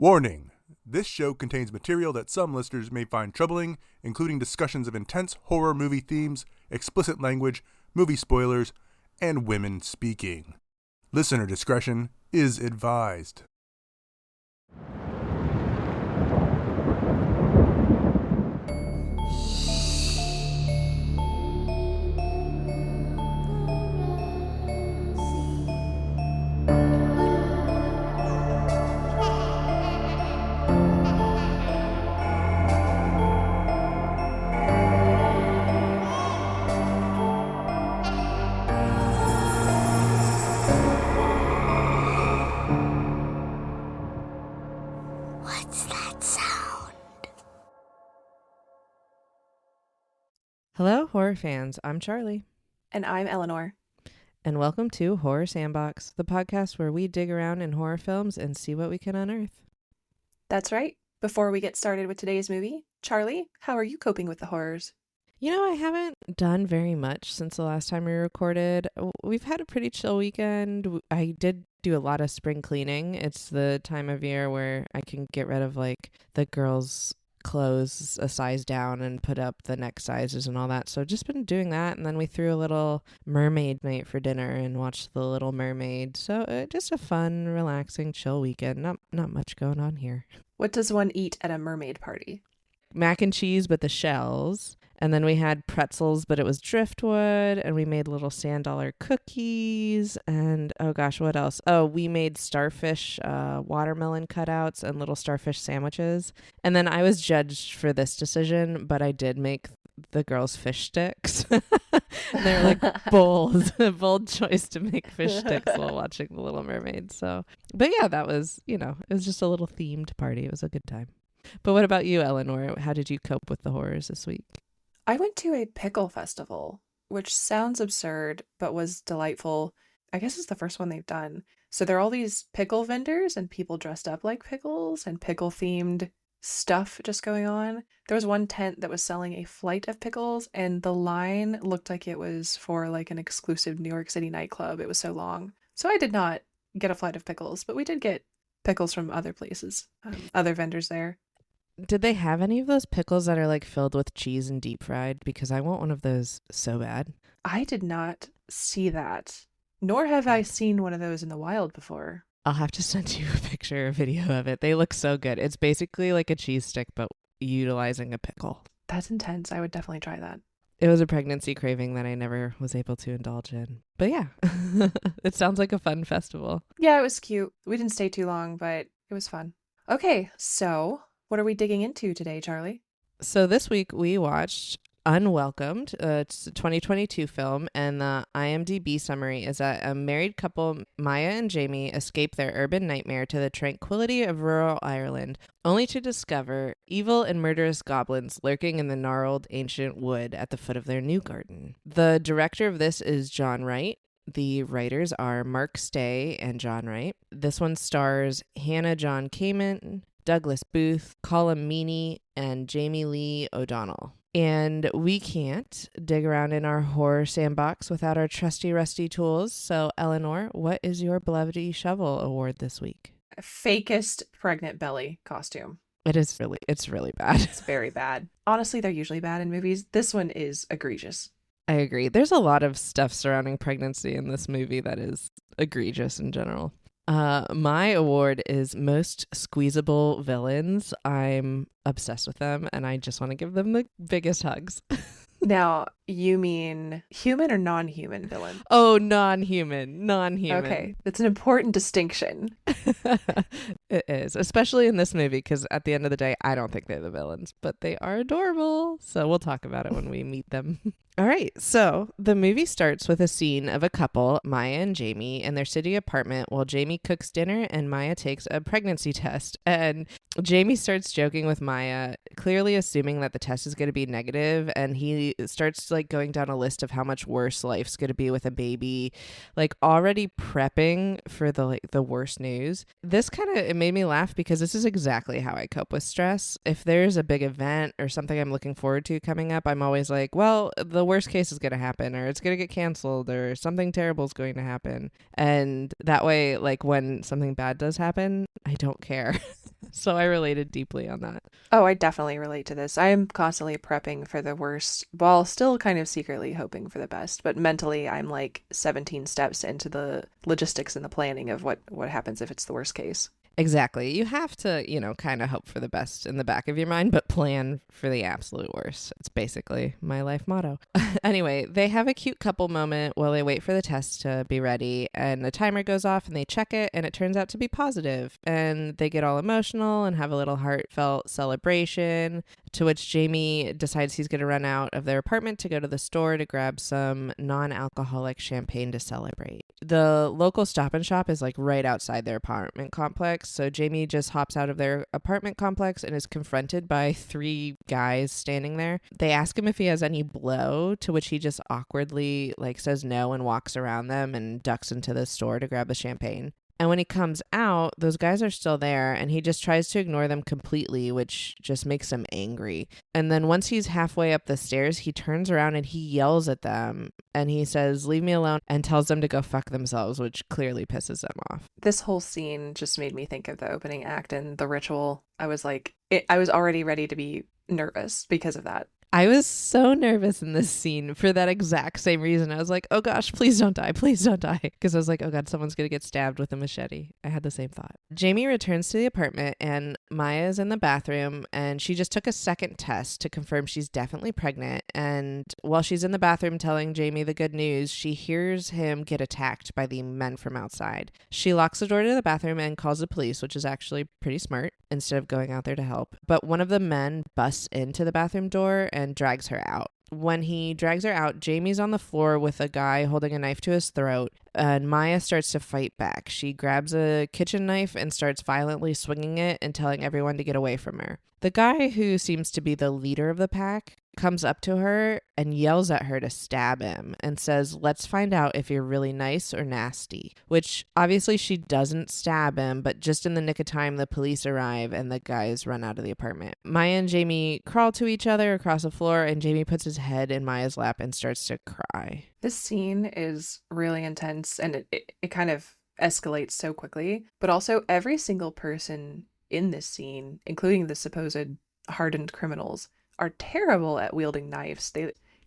Warning! This show contains material that some listeners may find troubling, including discussions of intense horror movie themes, explicit language, movie spoilers, and women speaking. Listener discretion is advised. Hello, horror fans. I'm Charlie. And I'm Eleanor. And welcome to Horror Sandbox, the podcast where we dig around in horror films and see what we can unearth. That's right. Before we get started with today's movie, Charlie, how are you coping with the horrors? You know, I haven't done very much since the last time we recorded. We've had a pretty chill weekend. I did do a lot of spring cleaning. It's the time of year where I can get rid of like the girls' clothes a size down and put up the next sizes and all that. So just been doing that. And then we threw a little mermaid night for dinner and watched The Little Mermaid. So just a fun, relaxing, chill weekend. Not much going on here. What does one eat at a mermaid party? Mac and cheese, but the shells. And then we had pretzels, but it was driftwood. And we made little sand dollar cookies. And oh gosh, what else? Oh, we made starfish watermelon cutouts and little starfish sandwiches. And then I was judged for this decision, but I did make the girls fish sticks. They're like bold choice to make fish sticks while watching The Little Mermaid. So, but yeah, that was, it was just a little themed party. It was a good time. But what about you, Eleanor? How did you cope with the horrors this week? I went to a pickle festival, which sounds absurd, but was delightful. I guess it's the first one they've done. So there are all these pickle vendors and people dressed up like pickles and pickle-themed stuff just going on. There was one tent that was selling a flight of pickles, and the line looked like it was for like an exclusive New York City nightclub. It was so long. So I did not get a flight of pickles, but we did get pickles from other places, other vendors there. Did they have any of those pickles that are like filled with cheese and deep fried? Because I want one of those so bad. I did not see that, nor have I seen one of those in the wild before. I'll have to send you a picture or video of it. They look so good. It's basically like a cheese stick, but utilizing a pickle. That's intense. I would definitely try that. It was a pregnancy craving that I never was able to indulge in. But yeah, it sounds like a fun festival. Yeah, it was cute. We didn't stay too long, but it was fun. Okay, so what are we digging into today, Charlie? So this week we watched Unwelcome. It's a 2022 film, and the IMDb summary is that a married couple, Maya and Jamie, escape their urban nightmare to the tranquility of rural Ireland, only to discover evil and murderous goblins lurking in the gnarled ancient wood at the foot of their new garden. The director of this is John Wright. The writers are Mark Stay and John Wright. This one stars Hannah John Kamen, Douglas Booth, Colm Meaney, and Jamie Lee O'Donnell. And we can't dig around in our horror sandbox without our trusty rusty tools. So, Eleanor, what is your Bloody Shovel award this week? Fakest pregnant belly costume. It's really bad. It's very bad. Honestly, they're usually bad in movies. This one is egregious. I agree. There's a lot of stuff surrounding pregnancy in this movie that is egregious in general. My award is most squeezable villains. I'm obsessed with them, and I just want to give them the biggest hugs. Now, you mean human or non-human villain? Oh, non-human. Okay, that's an important distinction. It is, especially in this movie, because at the end of the day, I don't think they're the villains, but they are adorable. So we'll talk about it when we meet them. All right, so the movie starts with a scene of a couple, Maya and Jamie, in their city apartment while Jamie cooks dinner and Maya takes a pregnancy test. And Jamie starts joking with Maya, clearly assuming that the test is going to be negative, and he starts like going down a list of how much worse life's going to be with a baby, like already prepping for the worst news. This it made me laugh because this is exactly how I cope with stress. If there's a big event or something I'm looking forward to coming up, I'm always like, well, the worst case is going to happen, or it's going to get canceled, or something terrible is going to happen. And that way, like when something bad does happen, I don't care. So I related deeply on that. Oh, I definitely relate to this. I am constantly prepping for the worst while still kind of secretly hoping for the best. But mentally, I'm like 17 steps into the logistics and the planning of what happens if it's the worst case. Exactly. You have to, kind of hope for the best in the back of your mind, but plan for the absolute worst. It's basically my life motto. Anyway, they have a cute couple moment while they wait for the test to be ready, and the timer goes off and they check it, and it turns out to be positive. And they get all emotional and have a little heartfelt celebration, to which Jamie decides he's going to run out of their apartment to go to the store to grab some non-alcoholic champagne to celebrate. The local Stop and Shop is like right outside their apartment complex, so Jamie just hops out of their apartment complex and is confronted by 3 guys standing there. They ask him if he has any blow, to which he just awkwardly says no and walks around them and ducks into the store to grab the champagne. And when he comes out, those guys are still there, and he just tries to ignore them completely, which just makes him angry. And then once he's halfway up the stairs, he turns around and he yells at them, and he says, "Leave me alone," and tells them to go fuck themselves, which clearly pisses them off. This whole scene just made me think of the opening act and the ritual. I was I was already ready to be nervous because of that. I was so nervous in this scene for that exact same reason. I was like, oh gosh, please don't die. Please don't die. Because I was like, oh God, someone's going to get stabbed with a machete. I had the same thought. Jamie returns to the apartment and Maya is in the bathroom, and she just took a second test to confirm she's definitely pregnant. And while she's in the bathroom telling Jamie the good news, she hears him get attacked by the men from outside. She locks the door to the bathroom and calls the police, which is actually pretty smart, instead of going out there to help. But one of the men busts into the bathroom door and drags her out. When he drags her out, Jamie's on the floor with a guy holding a knife to his throat, and Maya starts to fight back. She grabs a kitchen knife and starts violently swinging it and telling everyone to get away from her. The guy, who seems to be the leader of the pack, comes up to her and yells at her to stab him and says, "Let's find out if you're really nice or nasty," which obviously she doesn't stab him, but just in the nick of time, the police arrive and the guys run out of the apartment. Maya and Jamie crawl to each other across the floor, and Jamie puts his head in Maya's lap and starts to cry. This scene is really intense, and it kind of escalates so quickly, but also every single person in this scene, including the supposed hardened criminals, are terrible at wielding knives.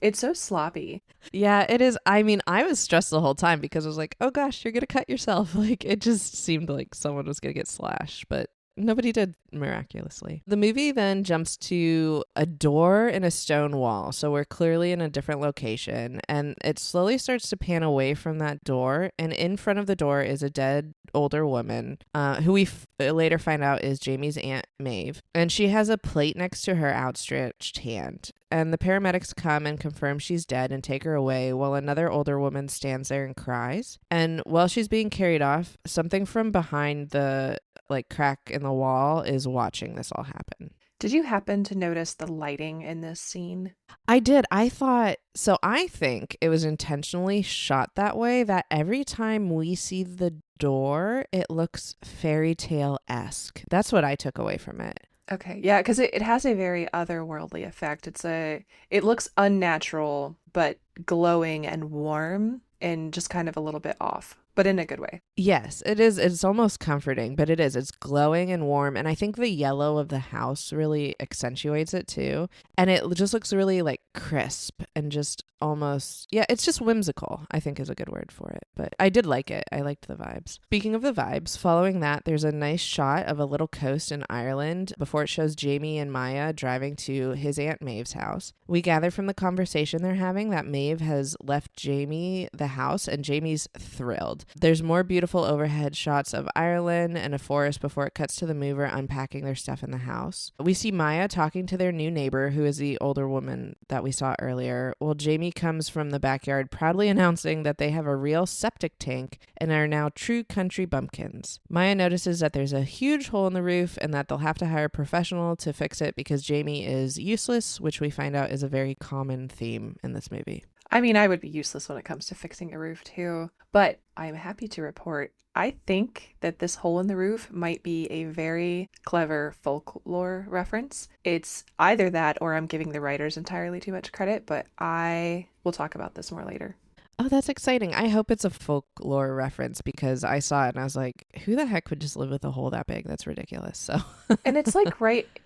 It's so sloppy. Yeah, it is. I mean, I was stressed the whole time because I was like, oh gosh, you're going to cut yourself. It just seemed like someone was going to get slashed, but nobody did, miraculously. The movie then jumps to a door in a stone wall, so we're clearly in a different location, and it slowly starts to pan away from that door, and in front of the door is a dead older woman, who we later find out is Jamie's Aunt Maeve, and she has a plate next to her outstretched hand. And the paramedics come and confirm she's dead and take her away, while another older woman stands there and cries. And while she's being carried off, something from behind the crack in the wall is watching this all happen. Did you happen to notice the lighting in this scene? I did. I think it was intentionally shot that way, that every time we see the door, it looks fairy tale-esque. That's what I took away from it. Okay, yeah, because it has a very otherworldly effect. It looks unnatural, but glowing and warm and just kind of a little bit off, but in a good way. Yes, it is. It's almost comforting, but it is. It's glowing and warm. And I think the yellow of the house really accentuates it too. And it just looks really crisp and just almost, yeah, it's just whimsical, I think is a good word for it. But I did like it. I liked the vibes. Speaking of the vibes, following that, there's a nice shot of a little coast in Ireland before it shows Jamie and Maya driving to his Aunt Maeve's house. We gather from the conversation they're having that Maeve has left Jamie the house, and Jamie's thrilled. There's more beautiful overhead shots of Ireland and a forest before it cuts to the mover unpacking their stuff in the house. We see Maya talking to their new neighbor, who is the older woman that we saw earlier, while Jamie comes from the backyard proudly announcing that they have a real septic tank and are now true country bumpkins. Maya notices that there's a huge hole in the roof and that they'll have to hire a professional to fix it because Jamie is useless, which we find out is a very common theme in this movie. I mean, I would be useless when it comes to fixing a roof too, but I'm happy to report I think that this hole in the roof might be a very clever folklore reference. It's either that or I'm giving the writers entirely too much credit, but I will talk about this more later. Oh, that's exciting. I hope it's a folklore reference because I saw it and I was like, who the heck would just live with a hole that big? That's ridiculous. So And it's like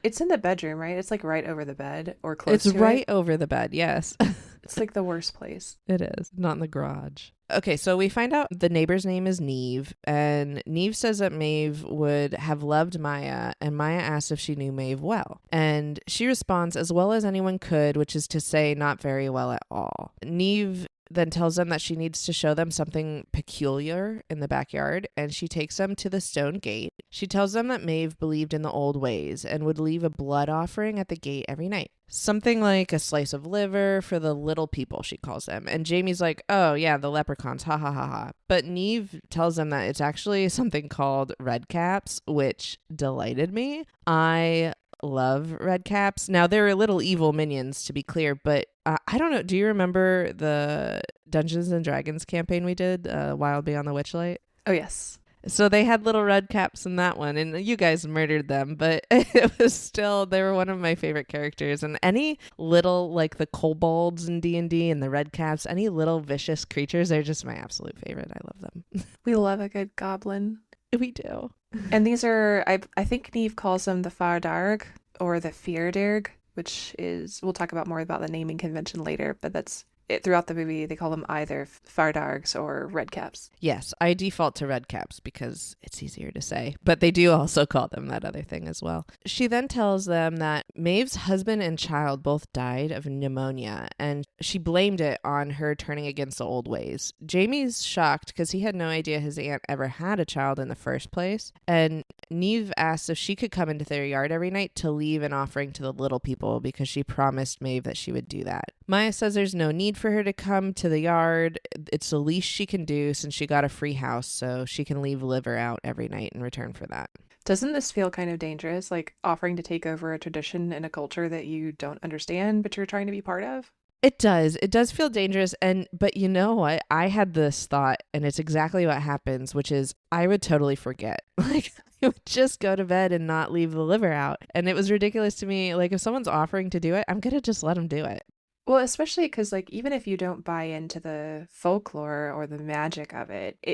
it's in the bedroom, right? It's like right over the bed or close it's to right it. over the bed. Yes. It's like the worst place. It is. Not in the garage. Okay, so we find out the neighbor's name is Neve, and Neve says that Maeve would have loved Maya, and Maya asks if she knew Maeve well. And she responds, as well as anyone could, which is to say, not very well at all. Neve then tells them that she needs to show them something peculiar in the backyard, and she takes them to the stone gate. She tells them that Maeve believed in the old ways and would leave a blood offering at the gate every night. Something like a slice of liver for the little people, she calls them. And Jamie's like, oh yeah, the leprechauns, ha ha ha ha. But Neve tells them that it's actually something called red caps, which delighted me. I love red caps. Now, they're little evil minions, to be clear, but I don't know. Do you remember the Dungeons and Dragons campaign we did, Wild Beyond the Witchlight? Oh, yes. So they had little red caps in that one, and you guys murdered them, but it was still, they were one of my favorite characters. And any little, like the kobolds in D&D and the red caps, any little vicious creatures, they're just my absolute favorite. I love them. We love a good goblin. We do. And these are, I think Neve calls them the Fardarg or the Fierdarg, which is, we'll talk about more about the naming convention later, but that's it. Throughout the movie, they call them either Fardargs or red caps. Yes, I default to red caps because it's easier to say, but they do also call them that other thing as well. She then tells them that Maeve's husband and child both died of pneumonia, and she blamed it on her turning against the old ways. Jamie's shocked because he had no idea his aunt ever had a child in the first place, and Neve asks if she could come into their yard every night to leave an offering to the little people because she promised Maeve that she would do that. Maya says there's no need for her to come to the yard. It's the least she can do since she got a free house, so she can leave liver out every night in return for that. Doesn't this feel kind of dangerous, like offering to take over a tradition in a culture that you don't understand but you're trying to be part of? It does. It does feel dangerous. But you know what? I had this thought, and it's exactly what happens, which is I would totally forget. Like, I would just go to bed and not leave the liver out. And it was ridiculous to me. Like, if someone's offering to do it, I'm going to just let them do it. Well, especially because, like, even if you don't buy into the folklore or the magic of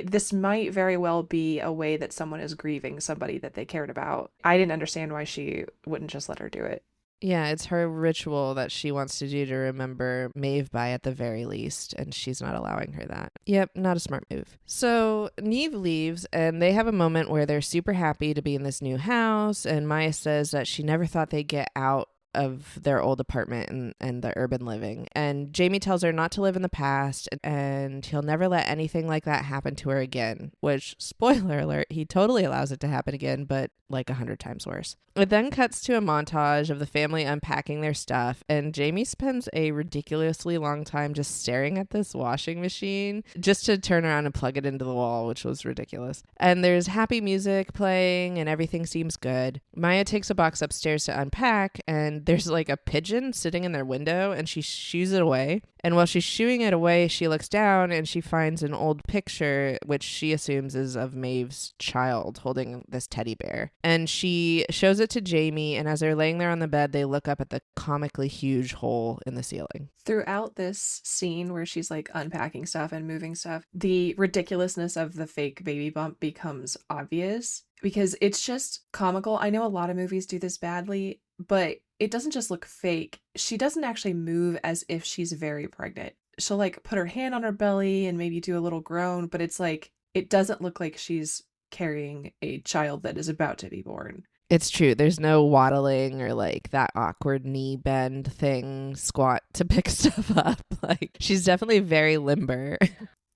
this might very well be a way that someone is grieving somebody that they cared about. I didn't understand why she wouldn't just let her do it. Yeah, it's her ritual that she wants to do to remember Maeve by at the very least, and she's not allowing her that. Yep, not a smart move. So Neve leaves, and they have a moment where they're super happy to be in this new house, and Maya says that she never thought they'd get out of their old apartment and the urban living. And Jamie tells her not to live in the past, and he'll never let anything like that happen to her again, which, spoiler alert, he totally allows it to happen again, but like 100 times worse. It then cuts to a montage of the family unpacking their stuff, and Jamie spends a ridiculously long time just staring at this washing machine just to turn around and plug it into the wall, which was ridiculous. And there's happy music playing and everything seems good. Maya takes a box upstairs to unpack, and there's like a pigeon sitting in their window, and she shoos it away. And while she's shooing it away, she looks down and she finds an old picture, which she assumes is of Maeve's child holding this teddy bear. And she shows it to Jamie, and as they're laying there on the bed, they look up at the comically huge hole in the ceiling. Throughout this scene where she's like unpacking stuff and moving stuff, the ridiculousness of the fake baby bump becomes obvious because it's just comical. I know a lot of movies do this badly, but it doesn't just look fake. She doesn't actually move as if she's very pregnant. She'll like put her hand on her belly and maybe do a little groan, but it's like, it doesn't look like she's carrying a child that is about to be born. It's true. There's no waddling or like that awkward knee bend thing, squat to pick stuff up. Like, she's definitely very limber.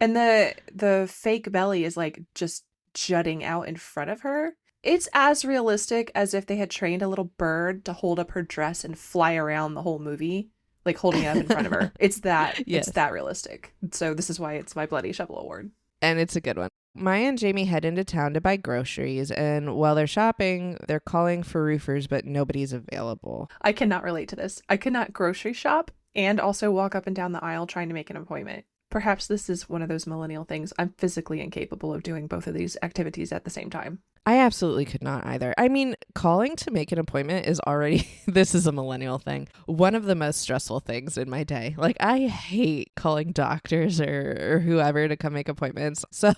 And the fake belly is like just jutting out in front of her. It's as realistic as if they had trained a little bird to hold up her dress and fly around the whole movie, like holding it up in front of her. It's that, yes. It's that realistic. So this is why it's my Bloody Shovel Award. And it's a good one. Maya and Jamie head into town to buy groceries, and while they're shopping, they're calling for roofers, but nobody's available. I cannot relate to this. I could not grocery shop and also walk up and down the aisle trying to make an appointment. Perhaps this is one of those millennial things. I'm physically incapable of doing both of these activities at the same time. I absolutely could not either. I mean, calling to make an appointment is already, this is a millennial thing, one of the most stressful things in my day. Like, I hate calling doctors or whoever to come make appointments. So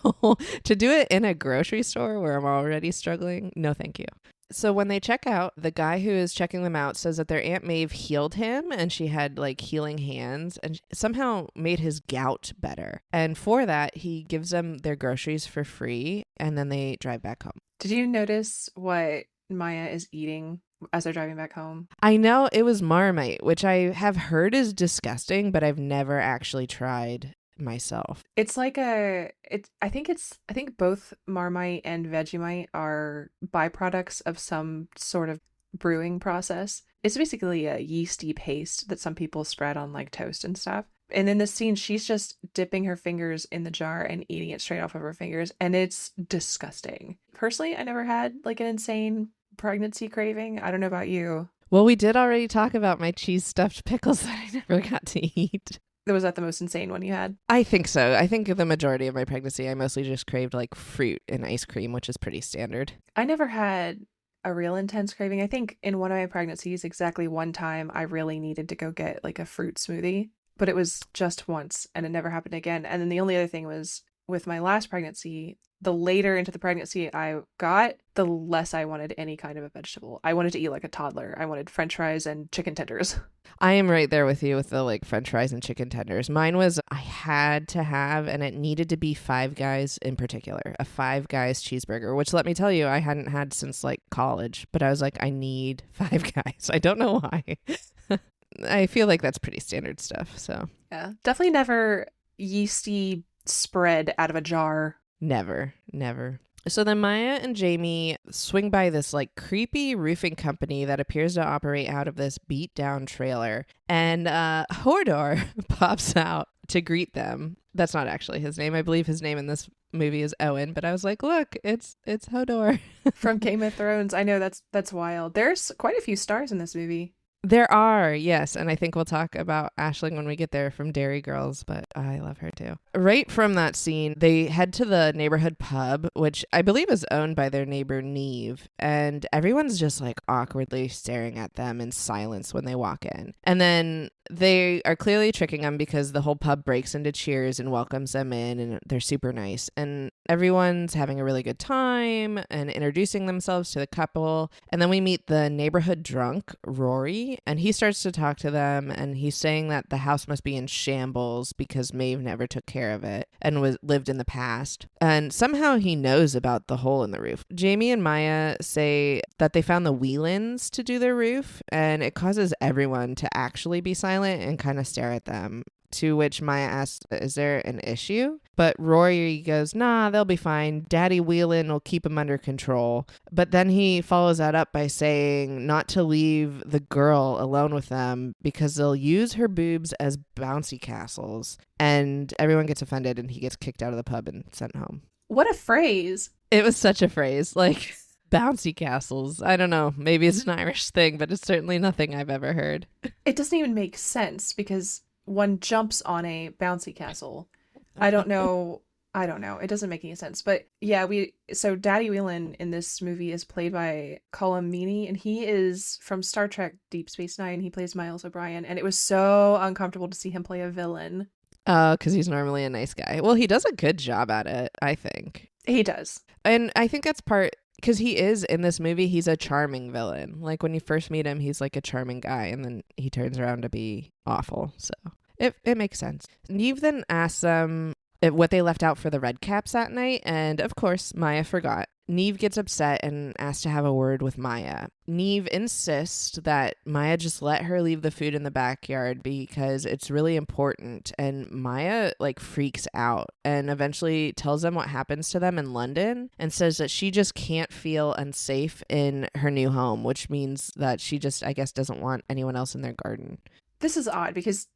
to do it in a grocery store where I'm already struggling, no thank you. So when they check out, the guy who is checking them out says that their Aunt Maeve healed him and she had like healing hands and somehow made his gout better. And for that, he gives them their groceries for free and then they drive back home. Did you notice what Maya is eating as they're driving back home? I know it was Marmite, which I have heard is disgusting, but I've never actually tried myself. It's like I think both Marmite and Vegemite are byproducts of some sort of brewing process. It's basically a yeasty paste that some people spread on like toast and stuff. And in this scene, she's just dipping her fingers in the jar and eating it straight off of her fingers, and it's disgusting. Personally, I never had like an insane pregnancy craving. I don't know about you. Well, we did already talk about my cheese stuffed pickles that I never got to eat. Was that the most insane one you had? I think so. I think the majority of my pregnancy, I mostly just craved like fruit and ice cream, which is pretty standard. I never had a real intense craving. I think in one of my pregnancies, exactly one time, I really needed to go get like a fruit smoothie, but it was just once and it never happened again. And then the only other thing was with my last pregnancy, the later into the pregnancy I got, the less I wanted any kind of a vegetable. I wanted to eat like a toddler. I wanted French fries and chicken tenders. I am right there with you with the like French fries and chicken tenders. Mine was I had to have, and it needed to be Five Guys in particular, a Five Guys cheeseburger, which let me tell you, I hadn't had since like college, but I was like, I need Five Guys. I don't know why. I feel like that's pretty standard stuff. So yeah, definitely never yeasty spread out of a jar. Never. So then Maya and Jamie swing by this like creepy roofing company that appears to operate out of this beat down trailer. And Hodor pops out to greet them. That's not actually his name. I believe his name in this movie is Owen, but I was like, look, it's Hodor. From Game of Thrones. I know that's wild. There's quite a few stars in this movie. There are, yes, and I think we'll talk about Aisling when we get there from Dairy Girls, but I love her too. Right from that scene, they head to the neighborhood pub, which I believe is owned by their neighbor Neve, and everyone's just like awkwardly staring at them in silence when they walk in. And then they are clearly tricking them because the whole pub breaks into cheers and welcomes them in, and they're super nice. And everyone's having a really good time and introducing themselves to the couple. And then we meet the neighborhood drunk, Rory, and he starts to talk to them, and he's saying that the house must be in shambles because Maeve never took care of it and lived in the past. And somehow he knows about the hole in the roof. Jamie and Maya say that they found the Whelans to do their roof, and it causes everyone to actually be silent and kind of stare at them. To which Maya asks, is there an issue? But Rory goes, nah, they'll be fine. Daddy Whelan will keep them under control. But then he follows that up by saying not to leave the girl alone with them because they'll use her boobs as bouncy castles. And everyone gets offended and he gets kicked out of the pub and sent home. What a phrase. It was such a phrase. Like, bouncy castles. I don't know. Maybe it's an Irish thing, but it's certainly nothing I've ever heard. It doesn't even make sense because one jumps on a bouncy castle. I don't know. It doesn't make any sense. But yeah, so Daddy Whelan in this movie is played by Colm Meaney, and he is from Star Trek Deep Space Nine. He plays Miles O'Brien, and it was so uncomfortable to see him play a villain. Because he's normally a nice guy. Well, he does a good job at it, I think. He does. And I think that's because he is, in this movie, he's a charming villain. Like, when you first meet him, he's like a charming guy, and then he turns around to be awful. So it makes sense. Neve then asks them what they left out for the red caps that night, and of course, Maya forgot. Neve gets upset and asks to have a word with Maya. Neve insists that Maya just let her leave the food in the backyard because it's really important, and Maya freaks out and eventually tells them what happens to them in London and says that she just can't feel unsafe in her new home, which means that she just, I guess, doesn't want anyone else in their garden. This is odd because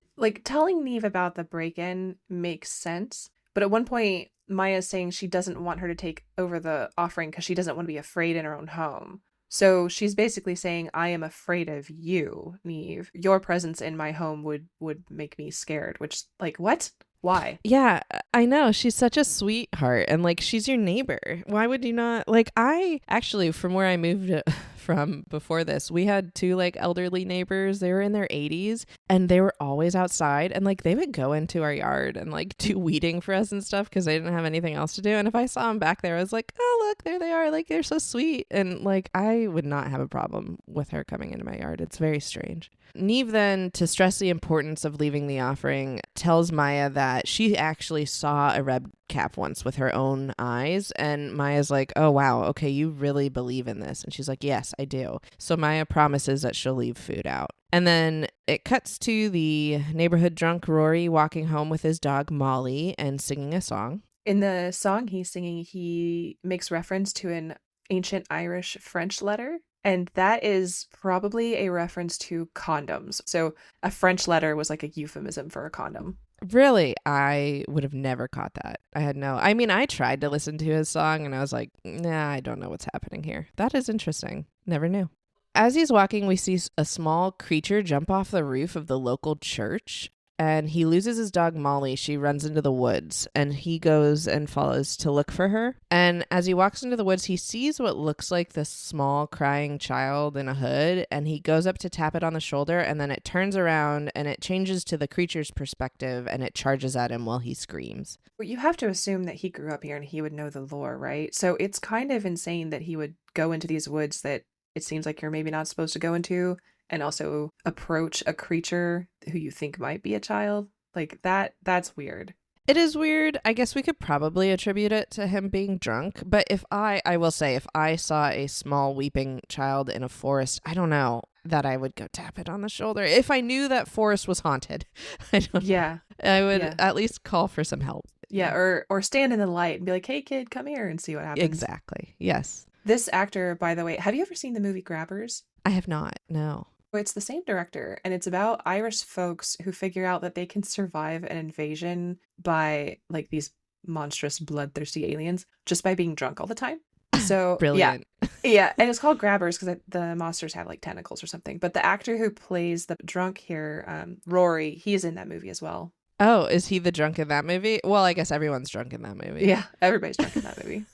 telling Neve about the break-in makes sense, but at one point Maya's saying she doesn't want her to take over the offering because she doesn't want to be afraid in her own home. So she's basically saying, I am afraid of you, Neve. Your presence in my home would make me scared, which, what? Why? Yeah, I know. She's such a sweetheart and like she's your neighbor. Why would you not? Like I actually from where I moved from before this, we had two like elderly neighbors. They were in their 80s and they were always outside and like they would go into our yard and like do weeding for us and stuff because they didn't have anything else to do. And if I saw them back there, I was like, oh, look, there they are. Like they're so sweet. And like I would not have a problem with her coming into my yard. It's very strange. Neve then, to stress the importance of leaving the offering, tells Maya that she actually saw a red cap once with her own eyes. And Maya's like, oh, wow, okay, you really believe in this. And she's like, yes, I do. So Maya promises that she'll leave food out. And then it cuts to the neighborhood drunk Rory walking home with his dog Molly and singing a song. In the song he's singing, he makes reference to an ancient Irish French letter. And that is probably a reference to condoms. So a French letter was like a euphemism for a condom. Really? I would have never caught that. I tried to listen to his song and I was like, nah, I don't know what's happening here. That is interesting. Never knew. As he's walking, we see a small creature jump off the roof of the local church. And he loses his dog Molly. She runs into the woods and he goes and follows to look for her. And as he walks into the woods, he sees what looks like this small crying child in a hood. And he goes up to tap it on the shoulder and then it turns around and it changes to the creature's perspective and it charges at him while he screams. Well, you have to assume that he grew up here and he would know the lore, right? So it's kind of insane that he would go into these woods that it seems like you're maybe not supposed to go into. And also approach a creature who you think might be a child. Like that's weird. It is weird. I guess we could probably attribute it to him being drunk. But if I will say, if I saw a small weeping child in a forest, I don't know that I would go tap it on the shoulder. If I knew that forest was haunted, I don't know. I would at least call for some help. Yeah, or stand in the light and be like, hey kid, come here and see what happens. Exactly. Yes. This actor, by the way, have you ever seen the movie Grabbers? I have not, no. It's the same director, and it's about Irish folks who figure out that they can survive an invasion by like these monstrous bloodthirsty aliens just by being drunk all the time. So brilliant. Yeah, and it's called Grabbers because the monsters have like tentacles or something. But the actor who plays the drunk here, Rory, he's in that movie as well. Oh, is he the drunk in that movie? Well, I guess everyone's drunk in that movie. Yeah, everybody's drunk in that movie.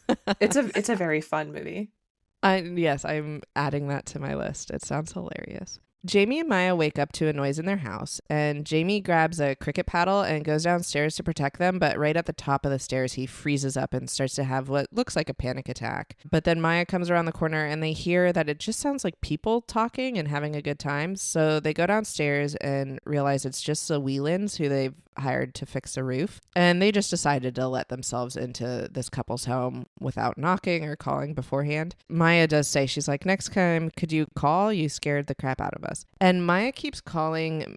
It's a very fun movie. Yes, I'm adding that to my list. It sounds hilarious. Jamie and Maya wake up to a noise in their house, and Jamie grabs a cricket paddle and goes downstairs to protect them, but right at the top of the stairs, he freezes up and starts to have what looks like a panic attack. But then Maya comes around the corner, and they hear that it just sounds like people talking and having a good time, so they go downstairs and realize it's just the Whelans who they've hired to fix the roof, and they just decided to let themselves into this couple's home without knocking or calling beforehand. Maya does say, she's like, next time, could you call? You scared the crap out of us. And Maya keeps calling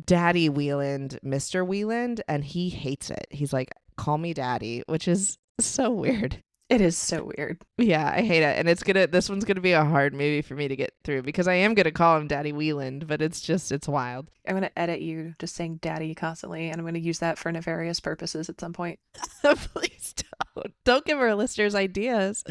Daddy Wheeland Mr. Wheeland, and he hates it. He's like, call me Daddy, which is so weird. It is so weird. Yeah, I hate it. And this one's gonna be a hard movie for me to get through because I am gonna call him Daddy Wheeland, but it's wild. I'm gonna edit you just saying daddy constantly, and I'm gonna use that for nefarious purposes at some point. Please don't. Don't give our listeners ideas.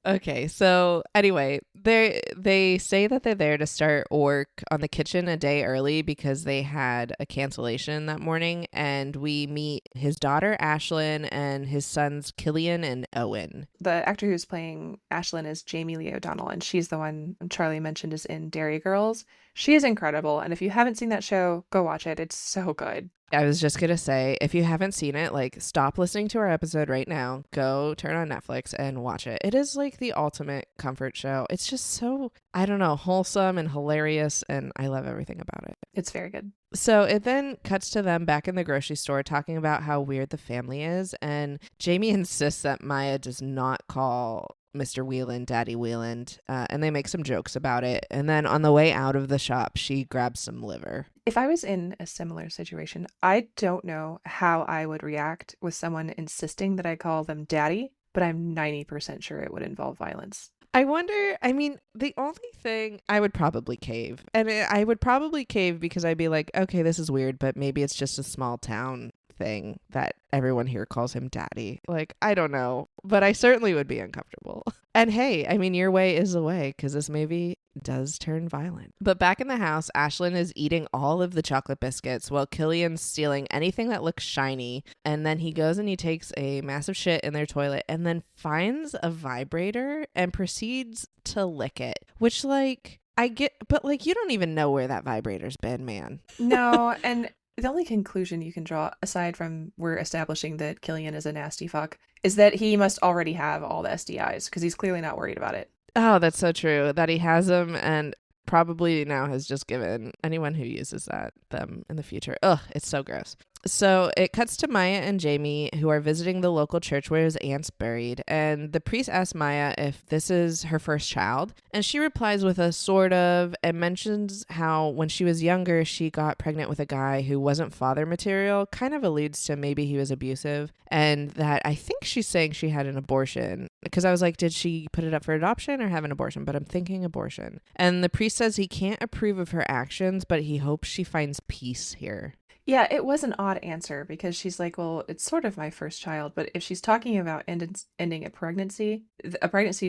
Okay, so anyway, they say that they're there to start work on the kitchen a day early because they had a cancellation that morning, and we meet his daughter Ashlyn and his sons Killian and Owen. The actor who's playing Ashlyn is Jamie Lee O'Donnell, and she's the one Charlie mentioned is in Dairy Girls. She is incredible, and if you haven't seen that show, go watch it. It's so good. I was just going to say, if you haven't seen it, like, stop listening to our episode right now. Go turn on Netflix and watch it. It is like the ultimate comfort show. It's just so, I don't know, wholesome and hilarious, and I love everything about it. It's very good. So it then cuts to them back in the grocery store talking about how weird the family is, and Jamie insists that Maya does not call Mr. Wheeland Daddy Wheeland, and they make some jokes about it. And then on the way out of the shop, she grabs some liver. If I was in a similar situation, I don't know how I would react with someone insisting that I call them daddy, but I'm 90% sure it would involve violence. I wonder, I mean, the only thing, I would probably cave. And I would probably cave because I'd be like, okay, this is weird, but maybe it's just a small town thing that everyone here calls him daddy. Like, I don't know, but I certainly would be uncomfortable. And hey, I mean, your way is the way, because this movie does turn violent. But back in the house, Ashlyn is eating all of the chocolate biscuits while Killian's stealing anything that looks shiny. And then he goes and he takes a massive shit in their toilet and then finds a vibrator and proceeds to lick it, which, like, I get, but like, you don't even know where that vibrator's been, man. No, and the only conclusion you can draw, aside from we're establishing that Killian is a nasty fuck, is that he must already have all the STIs, because he's clearly not worried about it. Oh, that's so true. That he has them and probably now has just given anyone who uses that them in the future. Ugh, it's so gross. So it cuts to Maya and Jamie, who are visiting the local church where his aunt's buried. And the priest asks Maya if this is her first child. And she replies with a sort of, and mentions how when she was younger, she got pregnant with a guy who wasn't father material. Kind of alludes to maybe he was abusive. And that I think she's saying she had an abortion. Because I was like, did she put it up for adoption or have an abortion? But I'm thinking abortion. And the priest says he can't approve of her actions, but he hopes she finds peace here. Yeah, it was an odd answer, because she's like, well, it's sort of my first child, but if she's talking about ending a pregnancy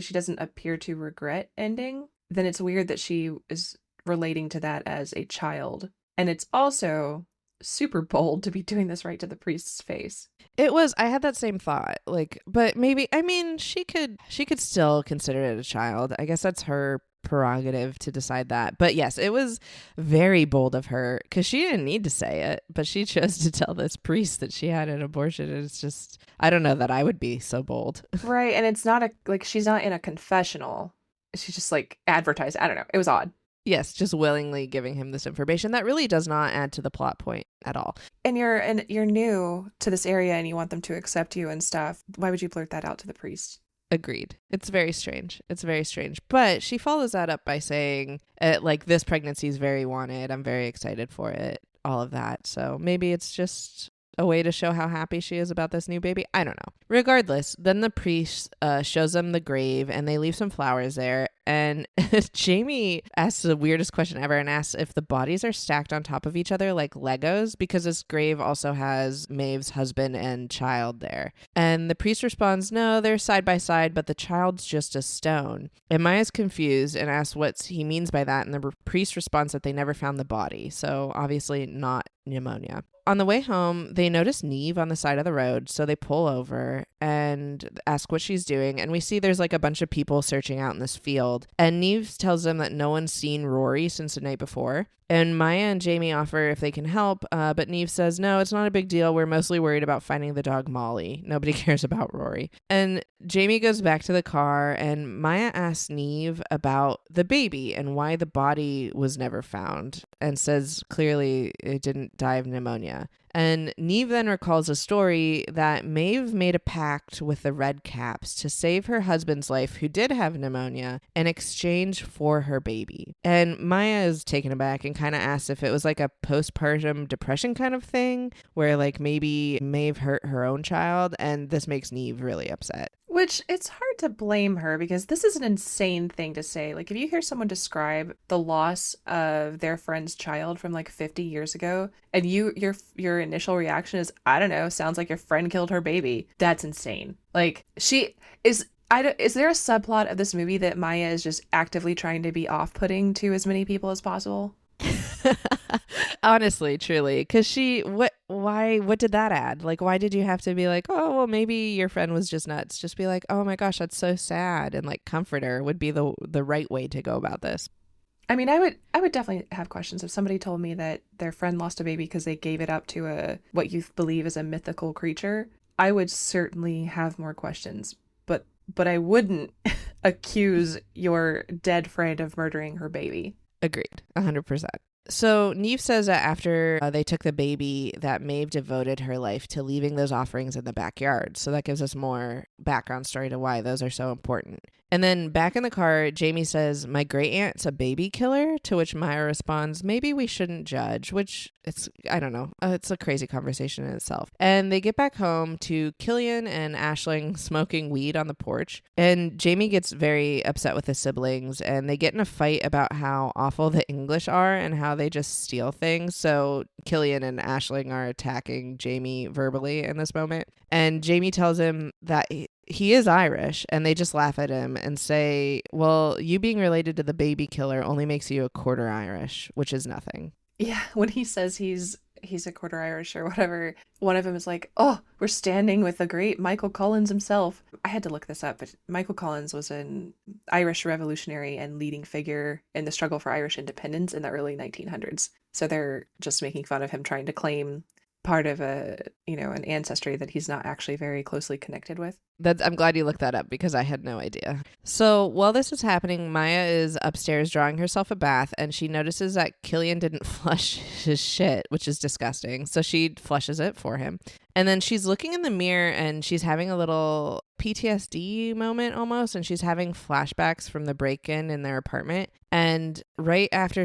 she doesn't appear to regret ending, then it's weird that she is relating to that as a child. And it's also super bold to be doing this right to the priest's face. It was, I had that same thought, like, but maybe, I mean, she could still consider it a child. I guess that's her prerogative to decide that. But yes, it was very bold of her, because she didn't need to say it, but she chose to tell this priest that she had an abortion. And it's just, I don't know that I would be so bold. Right, and it's not she's not in a confessional. She's just like advertised. I don't know. It was odd. Yes, just willingly giving him this information that really does not add to the plot point at all. And you're new to this area and you want them to accept you and stuff. Why would you blurt that out to the priest? Agreed. It's very strange. It's very strange. But she follows that up by saying, like, this pregnancy is very wanted. I'm very excited for it. All of that. So maybe it's just a way to show how happy she is about this new baby. I don't know. Regardless, then the priest shows them the grave and they leave some flowers there. And Jamie asks the weirdest question ever and asks if the bodies are stacked on top of each other like Legos, because this grave also has Maeve's husband and child there. And the priest responds, no, they're side by side, but the child's just a stone. And Maya's confused and asks what he means by that. And the priest responds that they never found the body. So obviously not pneumonia. On the way home, they notice Neve on the side of the road, so they pull over and ask what she's doing. And we see there's like a bunch of people searching out in this field. And Neve tells them that no one's seen Rory since the night before. And Maya and Jamie offer if they can help, but Neve says, no, it's not a big deal. We're mostly worried about finding the dog Molly. Nobody cares about Rory. And Jamie goes back to the car, and Maya asks Neve about the baby and why the body was never found, and says clearly it didn't die of pneumonia. And Neve then recalls a story that Maeve made a pact with the Red Caps to save her husband's life, who did have pneumonia, in exchange for her baby. And Maya is taken aback and kind of asks if it was like a postpartum depression kind of thing, where like maybe Maeve hurt her own child, and this makes Neve really upset. Which, it's hard to blame her, because this is an insane thing to say. Like, if you hear someone describe the loss of their friend's child from like 50 years ago, and your initial reaction is, I don't know, sounds like your friend killed her baby, that's insane. Like, is there a subplot of this movie that Maya is just actively trying to be off-putting to as many people as possible? Honestly, truly, because what did that add? Like, why did you have to be like, oh, well, maybe your friend was just nuts? Just be like, oh my gosh, that's so sad, and like comfort her would be the right way to go about this. I mean, I would definitely have questions if somebody told me that their friend lost a baby because they gave it up to what you believe is a mythical creature. I would certainly have more questions, but I wouldn't accuse your dead friend of murdering her baby. Agreed, 100%. So Neve says that after they took the baby, that Maeve devoted her life to leaving those offerings in the backyard. So that gives us more background story to why those are so important. And then back in the car, Jamie says, "My great aunt's a baby killer," to which Maya responds, "Maybe we shouldn't judge," which I don't know. It's a crazy conversation in itself. And they get back home to Killian and Aisling smoking weed on the porch. And Jamie gets very upset with his siblings, and they get in a fight about how awful the English are and how they just steal things. So Killian and Aisling are attacking Jamie verbally in this moment. And Jamie tells him that he is Irish, and they just laugh at him and say, "Well, you being related to the baby killer only makes you a quarter Irish," which is nothing. Yeah, when he says he's a quarter Irish or whatever, one of them is like, "Oh, we're standing with the great Michael Collins himself." I had to look this up, but Michael Collins was an Irish revolutionary and leading figure in the struggle for Irish independence in the early 1900s. So they're just making fun of him trying to claim part of an ancestry that he's not actually very closely connected with. I'm glad you looked that up because I had no idea. So while this is happening, Maya is upstairs drawing herself a bath, and she notices that Killian didn't flush his shit, which is disgusting. So she flushes it for him. And then she's looking in the mirror and she's having a little PTSD moment almost, and she's having flashbacks from the break-in in their apartment. And right after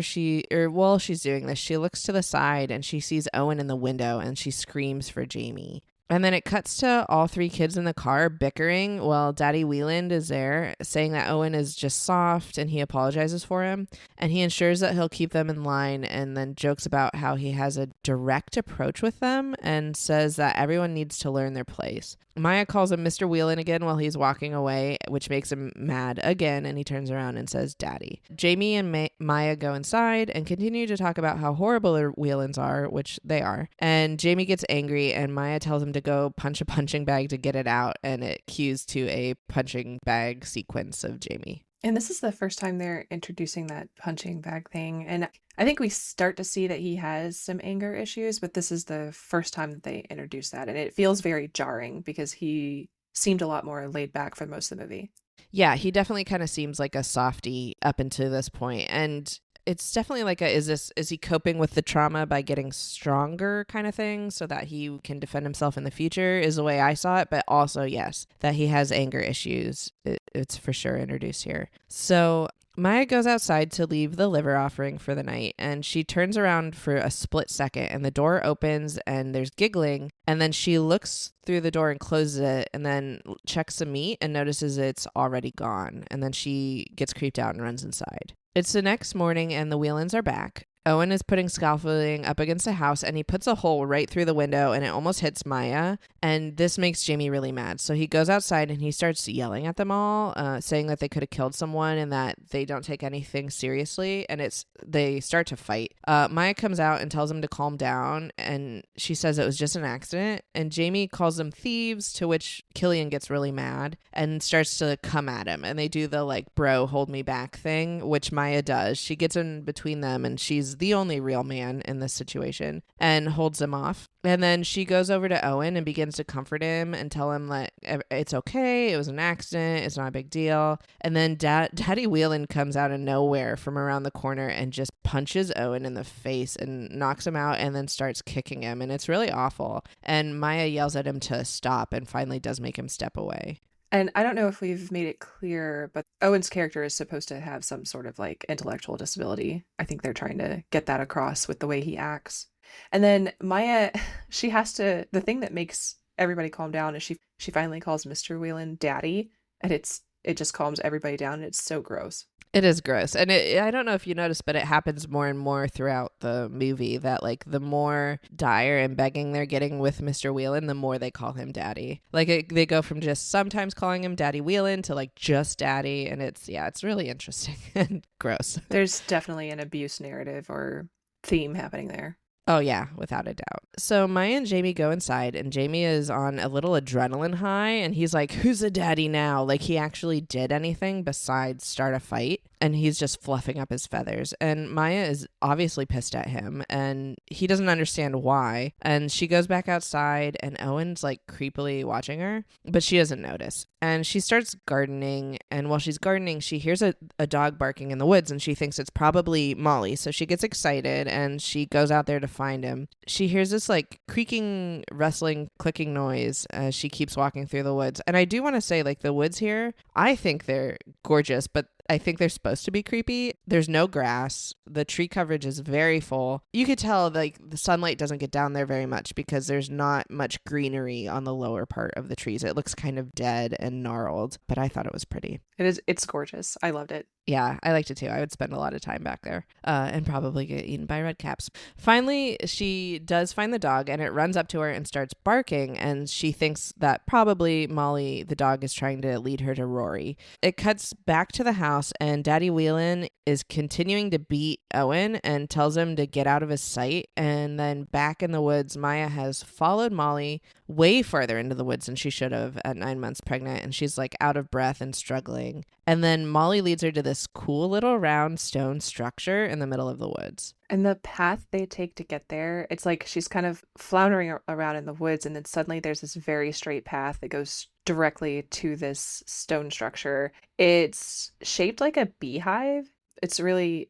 while she's doing this, she looks to the side and she sees Owen in the window and she screams for Jamie. And then it cuts to all three kids in the car bickering while Daddy Wieland is there, saying that Owen is just soft and he apologizes for him. And he ensures that he'll keep them in line, and then jokes about how he has a direct approach with them and says that everyone needs to learn their place. Maya calls him Mr. Whelan again while he's walking away, which makes him mad again, and he turns around and says, "Daddy." Jamie and Maya go inside and continue to talk about how horrible the Whelans are, which they are. And Jamie gets angry, and Maya tells him to go punch a punching bag to get it out, and it cues to a punching bag sequence of Jamie. And this is the first time they're introducing that punching bag thing. And I think we start to see that he has some anger issues, but this is the first time that they introduce that. And it feels very jarring because he seemed a lot more laid back for most of the movie. Yeah, he definitely kind of seems like a softie up until this point. And it's definitely like is he coping with the trauma by getting stronger kind of thing so that he can defend himself in the future is the way I saw it. But also, yes, that he has anger issues. It's for sure introduced here. So Maya goes outside to leave the liver offering for the night, and she turns around for a split second, and the door opens and there's giggling, and then she looks through the door and closes it and then checks the meat and notices it's already gone, and then she gets creeped out and runs inside. It's the next morning and the Whelans are back. Owen is putting scaffolding up against the house, and he puts a hole right through the window, and it almost hits Maya, and this makes Jamie really mad. So he goes outside and he starts yelling at them all, saying that they could have killed someone and that they don't take anything seriously, and they start to fight. Maya comes out and tells him to calm down, and she says it was just an accident, and Jamie calls them thieves, to which Killian gets really mad and starts to come at him, and they do the like, "Bro, hold me back" thing, which Maya does. She gets in between them, and she's the only real man in this situation, and holds him off. And then she goes over to Owen and begins to comfort him and tell him that it's okay, it was an accident, it's not a big deal. And then Daddy Whelan comes out of nowhere from around the corner and just punches Owen in the face and knocks him out, and then starts kicking him, and it's really awful. And Maya yells at him to stop and finally does make him step away. And I don't know if we've made it clear, but Owen's character is supposed to have some sort of like intellectual disability. I think they're trying to get that across with the way he acts. And then Maya, the thing that makes everybody calm down is she finally calls Mr. Whelan Daddy, and it just calms everybody down, and it's so gross. It is gross. And I don't know if you noticed, but it happens more and more throughout the movie that like the more dire and begging they're getting with Mr. Whelan, the more they call him Daddy. Like they go from just sometimes calling him Daddy Whelan to like just Daddy. And it's really interesting and gross. There's definitely an abuse narrative or theme happening there. Oh, yeah, without a doubt. So Maya and Jamie go inside, and Jamie is on a little adrenaline high, and he's like, "Who's a daddy now?" Like he actually did anything besides start a fight. and he's just fluffing up his feathers. And Maya is obviously pissed at him, and he doesn't understand why. And she goes back outside, and Owen's like creepily watching her, but she doesn't notice. And she starts gardening, and while she's gardening, she hears a dog barking in the woods, and she thinks it's probably Molly. So she gets excited, and she goes out there to find him. She hears this like creaking, rustling, clicking noise as she keeps walking through the woods. And I do want to say, like, the woods here, I think they're gorgeous, but I think they're supposed to be creepy. There's no grass. The tree coverage is very full. You could tell like the sunlight doesn't get down there very much because there's not much greenery on the lower part of the trees. It looks kind of dead and gnarled, but I thought it was pretty. It's gorgeous. I loved it. Yeah, I liked it too. I would spend a lot of time back there and probably get eaten by red caps. Finally, she does find the dog, and it runs up to her and starts barking, and she thinks that probably Molly, the dog, is trying to lead her to Rory. It cuts back to the house, and Daddy Whelan is continuing to beat Owen and tells him to get out of his sight. And then back in the woods, Maya has followed Molly way farther into the woods than she should have at 9 months pregnant, and she's like out of breath and struggling. And then Molly leads her to this cool little round stone structure in the middle of the woods. And the path they take to get there, it's like she's kind of floundering around in the woods, and then suddenly there's this very straight path that goes directly to this stone structure. It's shaped like a beehive. It's really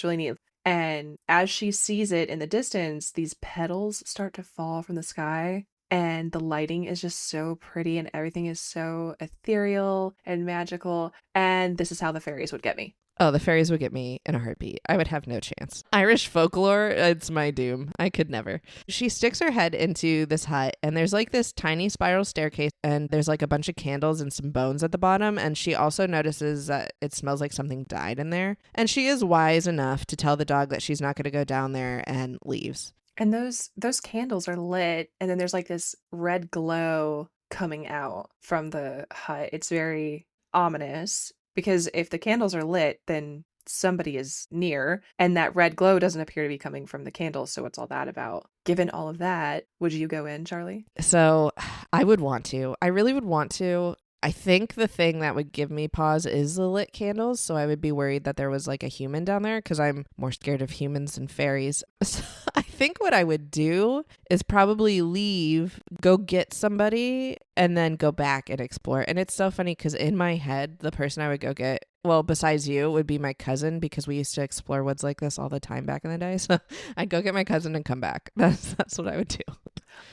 neat. And as she sees it in the distance, these petals start to fall from the sky. And the lighting is just so pretty, and everything is so ethereal and magical. And this is how the fairies would get me. Oh, the fairies would get me in a heartbeat. I would have no chance. Irish folklore, it's my doom. I could never. She sticks her head into this hut, and there's like this tiny spiral staircase, and there's like a bunch of candles and some bones at the bottom. And she also notices that it smells like something died in there. And she is wise enough to tell the dog that she's not going to go down there, and leaves. And those candles are lit, and then there's like this red glow coming out from the hut. It's very ominous, because if the candles are lit, then somebody is near, and that red glow doesn't appear to be coming from the candles. So what's all that about? Given all of that, would you go in, Charlie? So I would want to. I really would want to. I think the thing that would give me pause is the lit candles. So I would be worried that there was like a human down there, because I'm more scared of humans than fairies. So I think what I would do is probably leave, go get somebody, and then go back and explore. And it's so funny because in my head, the person I would go get, well, besides you, would be my cousin, because we used to explore woods like this all the time back in the day. So I'd go get my cousin and come back. That's what I would do.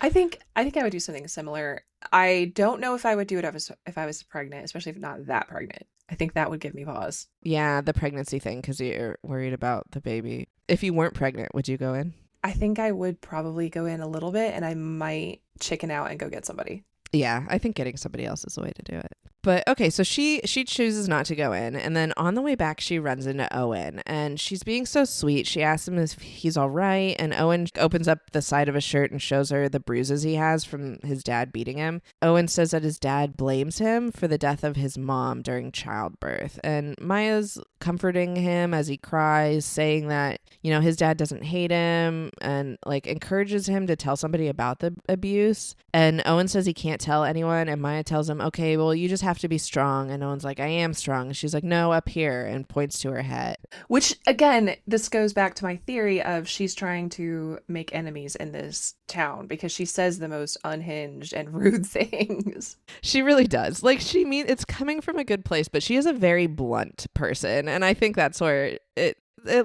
I think I would do something similar. I don't know if I would do it if I was pregnant, especially if not that pregnant. I think that would give me pause. Yeah, the pregnancy thing, because you're worried about the baby. If you weren't pregnant, would you go in? I think I would probably go in a little bit, and I might chicken out and go get somebody. Yeah, I think getting somebody else is the way to do it. But okay, so she chooses not to go in, and then on the way back, she runs into Owen, and she's being so sweet. She asks him if he's all right, and Owen opens up the side of his shirt and shows her the bruises he has from his dad beating him. Owen says that his dad blames him for the death of his mom during childbirth, and Maya's comforting him as he cries, saying that, you know, his dad doesn't hate him, and like encourages him to tell somebody about the abuse. And Owen says he can't tell anyone, and Maya tells him, okay, well, you just have to be strong. And Owen's like, I am strong. And she's like, no, up here, and points to her head. Which, again, this goes back to my theory of she's trying to make enemies in this town, because she says the most unhinged and rude things. She really does. Like, it's coming from a good place, but she is a very blunt person. And I think that's where it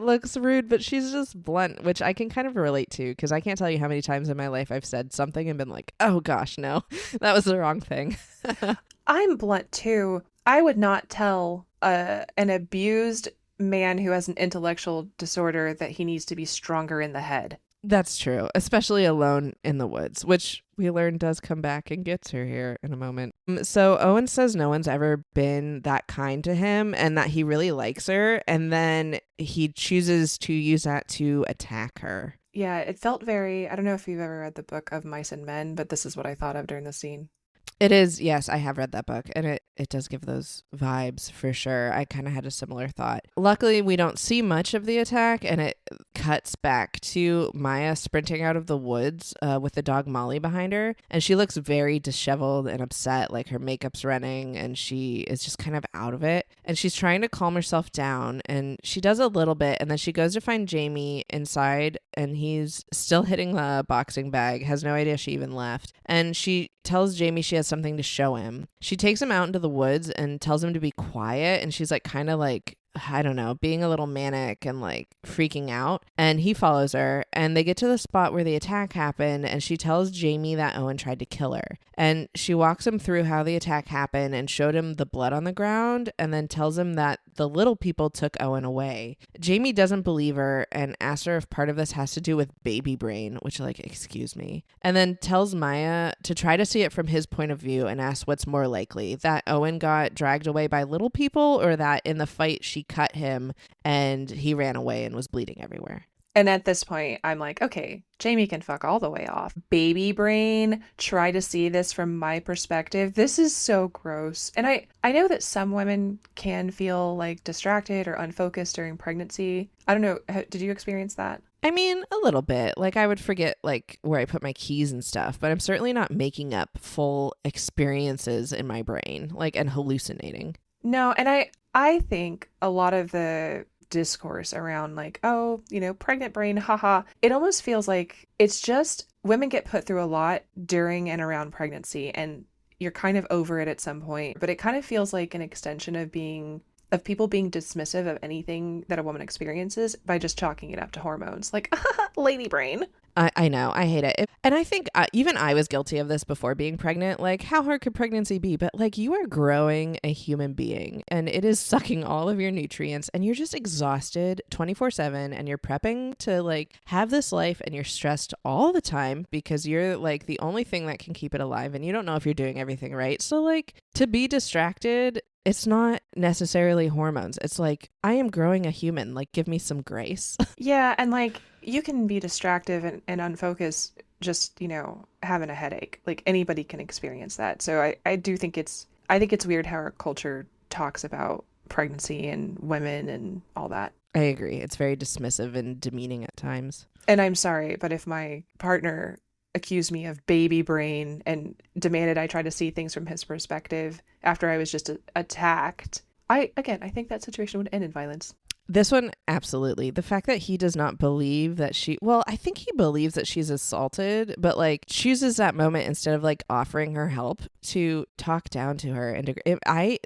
looks rude, but she's just blunt, which I can kind of relate to, because I can't tell you how many times in my life I've said something and been like, oh gosh, no, that was the wrong thing. I'm blunt too. I would not tell an abused man who has an intellectual disorder that he needs to be stronger in the head. That's true, especially alone in the woods, which we learn does come back and gets her here in a moment. So Owen says no one's ever been that kind to him, and that he really likes her, and then he chooses to use that to attack her. Yeah, it felt very, I don't know if you've ever read the book of Mice and Men, but this is what I thought of during the scene. It is, yes, I have read that book, and it does give those vibes for sure. I kind of had a similar thought. Luckily, we don't see much of the attack, and it cuts back to Maya sprinting out of the woods with the dog Molly behind her, and she looks very disheveled and upset, like her makeup's running, and she is just kind of out of it, and she's trying to calm herself down, and she does a little bit, and then she goes to find Jamie inside, and he's still hitting the boxing bag, has no idea she even left, and she tells Jamie she has something to show him. She takes him out into the woods and tells him to be quiet, and she's like kind of like, I don't know, being a little manic and like freaking out. And he follows her, and they get to the spot where the attack happened, and she tells Jamie that Owen tried to kill her. And she walks him through how the attack happened and showed him the blood on the ground, and then tells him that the little people took Owen away. Jamie doesn't believe her and asks her if part of this has to do with baby brain, which, like, excuse me. And then tells Maya to try to see it from his point of view and asks what's more likely, that Owen got dragged away by little people, or that in the fight she cut him and he ran away and was bleeding everywhere. And at this point, I'm like, okay, Jamie can fuck all the way off. Baby brain, try to see this from my perspective. This is so gross. And I know that some women can feel like distracted or unfocused during pregnancy. I don't know. Did you experience that? I mean, a little bit. Like, I would forget, like, where I put my keys and stuff, but I'm certainly not making up full experiences in my brain, like, and hallucinating. No, and I think a lot of the discourse around like, oh, pregnant brain, haha, it almost feels like it's just women get put through a lot during and around pregnancy, and you're kind of over it at some point, but it kind of feels like an extension of people being dismissive of anything that a woman experiences by just chalking it up to hormones, like lady brain. I know. I hate it. And I think even I was guilty of this before being pregnant. Like, how hard could pregnancy be? But, like, you are growing a human being, and it is sucking all of your nutrients, and you're just exhausted 24/7, and you're prepping to, like, have this life, and you're stressed all the time because you're, like, the only thing that can keep it alive, and you don't know if you're doing everything right. So, like, to be distracted, it's not necessarily hormones. It's like, I am growing a human. Like, give me some grace. Yeah, and, like, you can be distracted and unfocused just, having a headache. Like, anybody can experience that. So I do think it's weird how our culture talks about pregnancy and women and all that. I agree. It's very dismissive and demeaning at times. And I'm sorry, but if my partner accused me of baby brain and demanded I try to see things from his perspective after I was just attacked, I think that situation would end in violence. This one, absolutely. The fact that he does not believe that I think he believes that she's assaulted, but, like, chooses that moment instead of, like, offering her help to talk down to her. And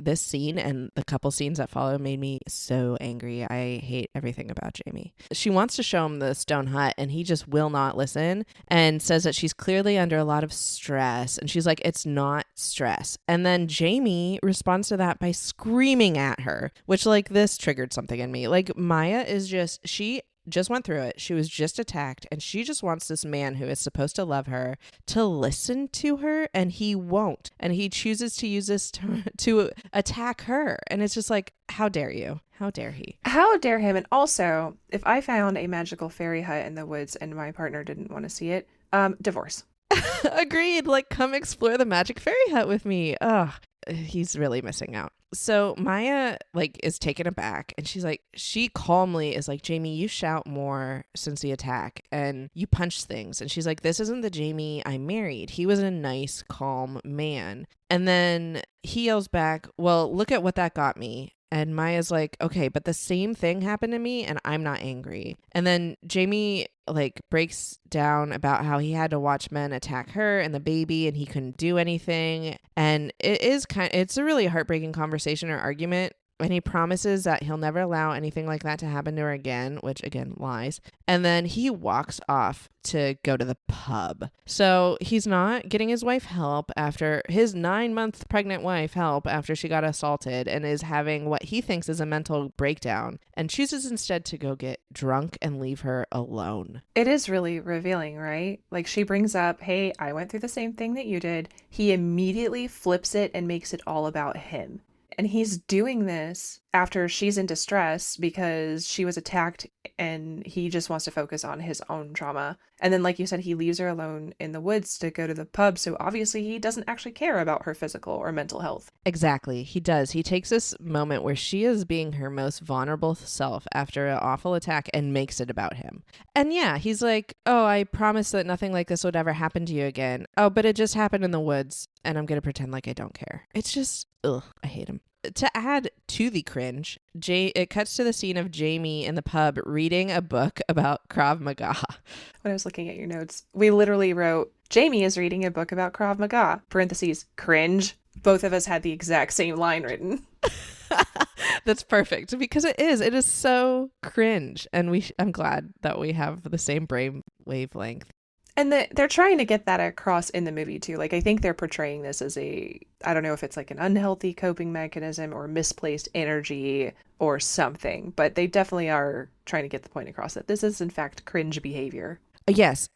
this scene and the couple scenes that follow made me so angry. I hate everything about Jamie. She wants to show him the stone hut, and he just will not listen and says that she's clearly under a lot of stress. And she's like, it's not stress. And then Jamie responds to that by screaming at her, which, like, this triggered something in me. Like, Maya she just went through it. She was just attacked, and she just wants this man who is supposed to love her to listen to her, and he won't. And he chooses to use this to attack her. And it's just like, how dare you? How dare he? How dare him? And also, if I found a magical fairy hut in the woods and my partner didn't want to see it, divorce. Agreed. Like, come explore the magic fairy hut with me. Ugh, he's really missing out. So Maya, like, is taken aback, and she calmly is like, Jamie, you shout more since the attack, and you punch things. And she's like, this isn't the Jamie I married. He was a nice, calm man. And then he yells back, well, look at what that got me. And Maya's like, okay, but the same thing happened to me, and I'm not angry. And then Jamie, like, breaks down about how he had to watch men attack her and the baby, and he couldn't do anything. And it's a really heartbreaking conversation or argument. And he promises that he'll never allow anything like that to happen to her again, which, again, lies. And then he walks off to go to the pub. So he's not getting his wife help after his 9-month pregnant wife help after she got assaulted, and is having what he thinks is a mental breakdown, and chooses instead to go get drunk and leave her alone. It is really revealing, right? Like, she brings up, hey, I went through the same thing that you did. He immediately flips it and makes it all about him. And he's doing this after she's in distress because she was attacked and he just wants to focus on his own trauma. And then, like you said, he leaves her alone in the woods to go to the pub. So obviously he doesn't actually care about her physical or mental health. Exactly. He does. He takes this moment where she is being her most vulnerable self after an awful attack and makes it about him. And yeah, he's like, oh, I promise that nothing like this would ever happen to you again. Oh, but it just happened in the woods and I'm going to pretend like I don't care. It's just, ugh, I hate him. To add to the cringe, it cuts to the scene of Jamie in the pub reading a book about Krav Maga. When I was looking at your notes, we literally wrote, Jamie is reading a book about Krav Maga, parentheses, cringe. Both of us had the exact same line written. That's perfect because it is so cringe. And I'm glad that we have the same brain wavelength. And they're trying to get that across in the movie, too. Like, I think they're portraying this as I don't know if it's like an unhealthy coping mechanism or misplaced energy or something, but they definitely are trying to get the point across that this is, in fact, cringe behavior. Yes.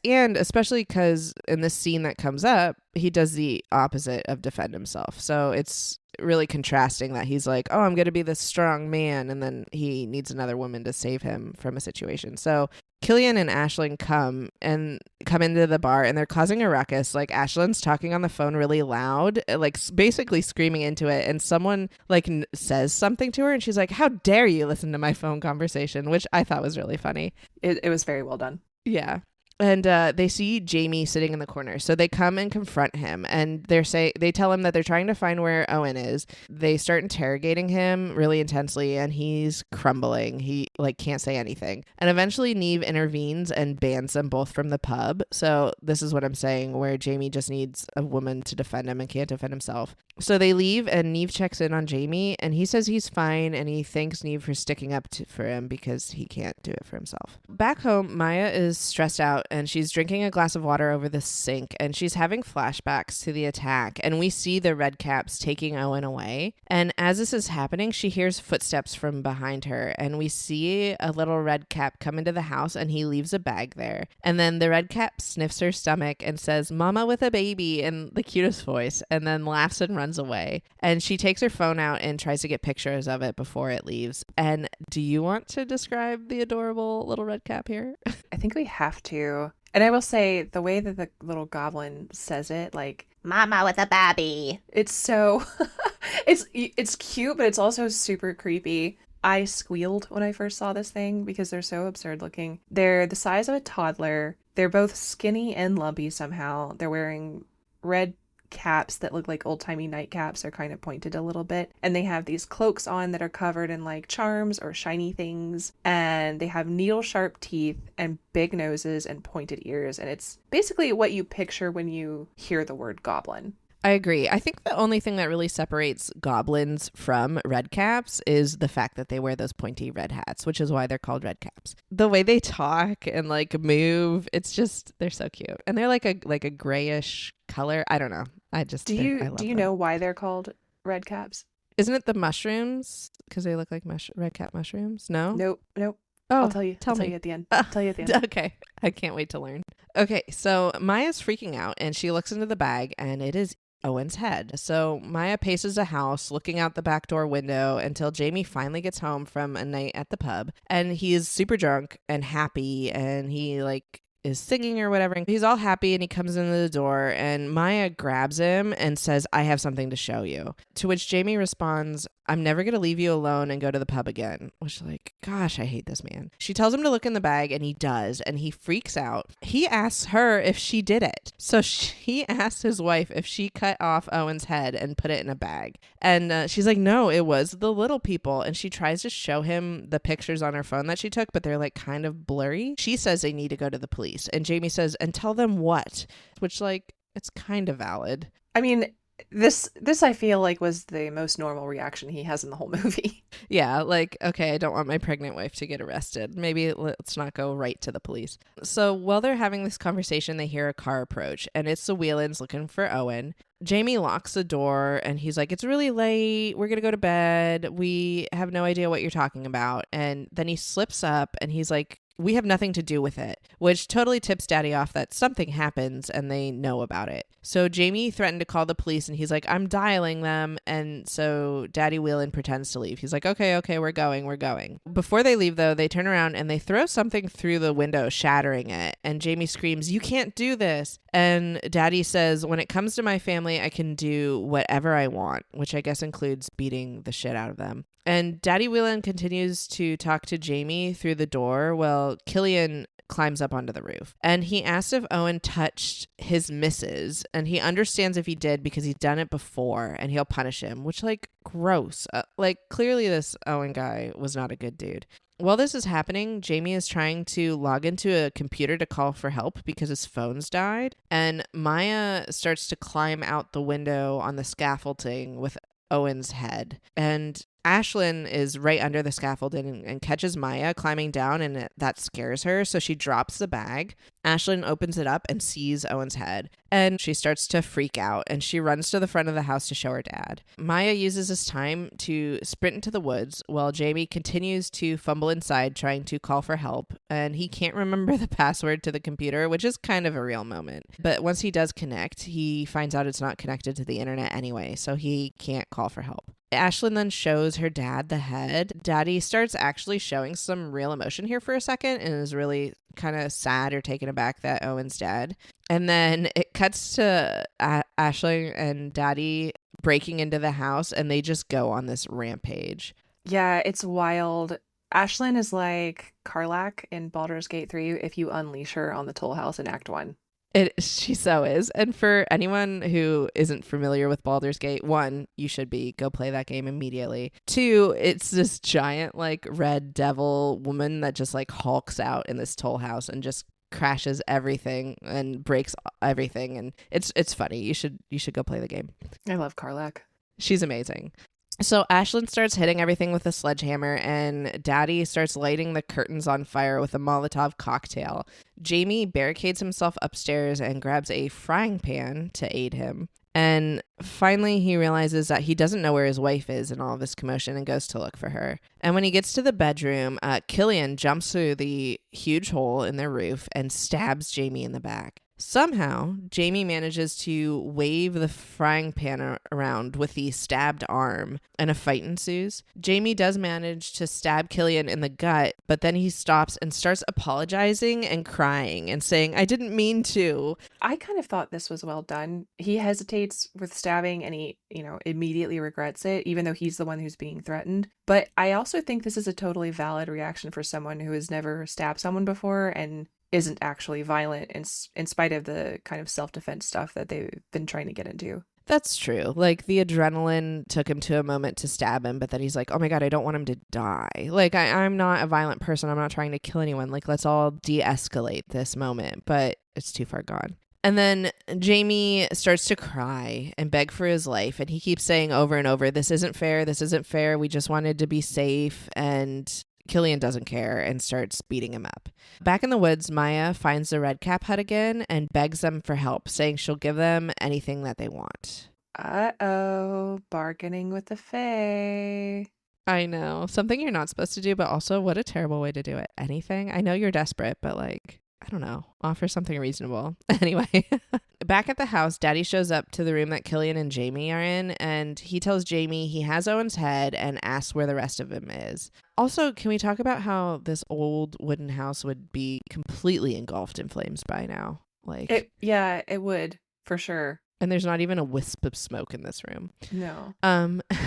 And especially because in this scene that comes up, he does the opposite of defend himself. So it's really contrasting that he's like, oh, I'm going to be this strong man. And then he needs another woman to save him from a situation. So Killian and Ashlyn come into the bar and they're causing a ruckus. Like Ashlyn's talking on the phone really loud, like basically screaming into it. And someone like says something to her and she's like, how dare you listen to my phone conversation, which I thought was really funny. It was very well done. Yeah. And they see Jamie sitting in the corner. So they come and confront him and they tell him that they're trying to find where Owen is. They start interrogating him really intensely and he's crumbling. He like can't say anything. And eventually Neve intervenes and bans them both from the pub. So this is what I'm saying, where Jamie just needs a woman to defend him and can't defend himself. So they leave and Neve checks in on Jamie and he says he's fine and he thanks Neve for sticking up for him because he can't do it for himself. Back home, Maya is stressed out and she's drinking a glass of water over the sink and she's having flashbacks to the attack and we see the Redcaps taking Owen away. And as this is happening, she hears footsteps from behind her and we see a little Redcap come into the house and he leaves a bag there. And then the Redcap sniffs her stomach and says, "Mama with a baby," in the cutest voice, and then laughs and runs away. And she takes her phone out and tries to get pictures of it before it leaves. And do you want to describe the adorable little Redcap here? I think we have to. And I will say the way that the little goblin says it, like, "Mama with a baby." It's so it's cute, but it's also super creepy. I squealed when I first saw this thing because they're so absurd looking. They're the size of a toddler. They're both skinny and lumpy somehow. They're wearing red caps that look like old-timey nightcaps. They're kind of pointed a little bit. And they have these cloaks on that are covered in like charms or shiny things. And they have needle-sharp teeth and big noses and pointed ears. And it's basically what you picture when you hear the word goblin. I agree. I think the only thing that really separates goblins from redcaps is the fact that they wear those pointy red hats, which is why they're called redcaps. The way they talk and like move, it's just, they're so cute. And they're like a grayish color. I don't know. Do you know why they're called redcaps? Isn't it the mushrooms? Because they look like redcap mushrooms? No? Nope. Oh, I'll tell you. Tell me at the end. I'll tell you at the end. Okay. I can't wait to learn. Okay. So Maya's freaking out and she looks into the bag and it is Owen's head. So Maya paces the house looking out the back door window until Jamie finally gets home from a night at the pub and he is super drunk and happy and he like is singing or whatever. He's all happy and he comes into the door and Maya grabs him and says, "I have something to show you." To which Jamie responds, "I'm never going to leave you alone and go to the pub again." Which, like, gosh, I hate this man. She tells him to look in the bag and he does, and he freaks out. He asks her if she did it. So he asks his wife if she cut off Owen's head and put it in a bag. And she's like, "No, it was the little people." And she tries to show him the pictures on her phone that she took, but they're like kind of blurry. She says they need to go to the police. And Jamie says, "And tell them what?" Which, like, it's kind of valid. I mean, This I feel like was the most normal reaction he has in the whole movie. Yeah, like, okay, I don't want my pregnant wife to get arrested. Maybe let's not go right to the police. So while they're having this conversation, they hear a car approach, and it's the Whelans looking for Owen. Jamie locks the door, and he's like, "It's really late. We're going to go to bed. We have no idea what you're talking about." And then he slips up, and he's like we have nothing to do with it, which totally tips Daddy off that something happens and they know about it. So Jamie threatened to call the police and he's like, I'm dialing them. And so Daddy Whelan pretends to leave. He's like, okay, we're going. Before they leave though, they turn around and they throw something through the window, shattering it. And Jamie screams, you can't do this. And Daddy says, when it comes to my family, I can do whatever I want, which I guess includes beating the shit out of them. And Daddy Whelan continues to talk to Jamie through the door while Killian climbs up onto the roof. And he asks if Owen touched his missus, and he understands if he did because he's done it before and he'll punish him, which, like, gross. Clearly this Owen guy was not a good dude. While this is happening, Jamie is trying to log into a computer to call for help because his phone's died. And Maya starts to climb out the window on the scaffolding with Owen's head. And Ashlyn is right under the scaffolding and catches Maya climbing down, and that scares her, so she drops the bag. Ashlyn opens it up and sees Owen's head, and she starts to freak out, and she runs to the front of the house to show her dad. Maya uses this time to sprint into the woods while Jamie continues to fumble inside trying to call for help, and he can't remember the password to the computer, which is kind of a real moment. But once he does connect, he finds out it's not connected to the internet anyway, so he can't call for help. Ashlyn then shows her dad the head. Daddy starts actually showing some real emotion here for a second and is really kind of sad or taken aback that Owen's dead. And then it cuts to Ashlyn and Daddy breaking into the house, and they just go on this rampage. Yeah, it's wild. Ashlyn is like Karlach in Baldur's Gate 3 if you unleash her on the Toll House in Act 1. She so is. And for anyone who isn't familiar with Baldur's Gate, 1, you should be. Go play that game immediately. 2, it's this giant like red devil woman that just like hulks out in this toll house and just crashes everything and breaks everything. And it's funny. You should go play the game. I love Karlach. She's amazing. So Ashlyn starts hitting everything with a sledgehammer, and Daddy starts lighting the curtains on fire with a Molotov cocktail. Jamie barricades himself upstairs and grabs a frying pan to aid him. And finally, he realizes that he doesn't know where his wife is in all of this commotion and goes to look for her. And when he gets to the bedroom, Killian jumps through the huge hole in their roof and stabs Jamie in the back. Somehow, Jamie manages to wave the frying pan around with the stabbed arm, and a fight ensues. Jamie does manage to stab Killian in the gut, but then he stops and starts apologizing and crying and saying, I didn't mean to. I kind of thought this was well done. He hesitates with stabbing and he, immediately regrets it, even though he's the one who's being threatened. But I also think this is a totally valid reaction for someone who has never stabbed someone before and isn't actually violent in spite of the kind of self-defense stuff that they've been trying to get into. That's true. Like, the adrenaline took him to a moment to stab him, but then he's like, oh my God, I don't want him to die. Like, I'm not a violent person. I'm not trying to kill anyone. Like, let's all de-escalate this moment, but it's too far gone. And then Jamie starts to cry and beg for his life. And he keeps saying over and over, this isn't fair. This isn't fair. We just wanted to be safe. And Killian doesn't care and starts beating him up. Back in the woods, Maya finds the Redcap hut again and begs them for help, saying she'll give them anything that they want. Uh-oh, bargaining with the Fae. I know. Something you're not supposed to do, but also what a terrible way to do it. Anything? I know you're desperate, but like, I don't know. Offer something reasonable. Anyway, back at the house, Daddy shows up to the room that Killian and Jamie are in, and he tells Jamie he has Owen's head and asks where the rest of him is. Also, can we talk about how this old wooden house would be completely engulfed in flames by now? Like, it would, for sure. And there's not even a wisp of smoke in this room. No.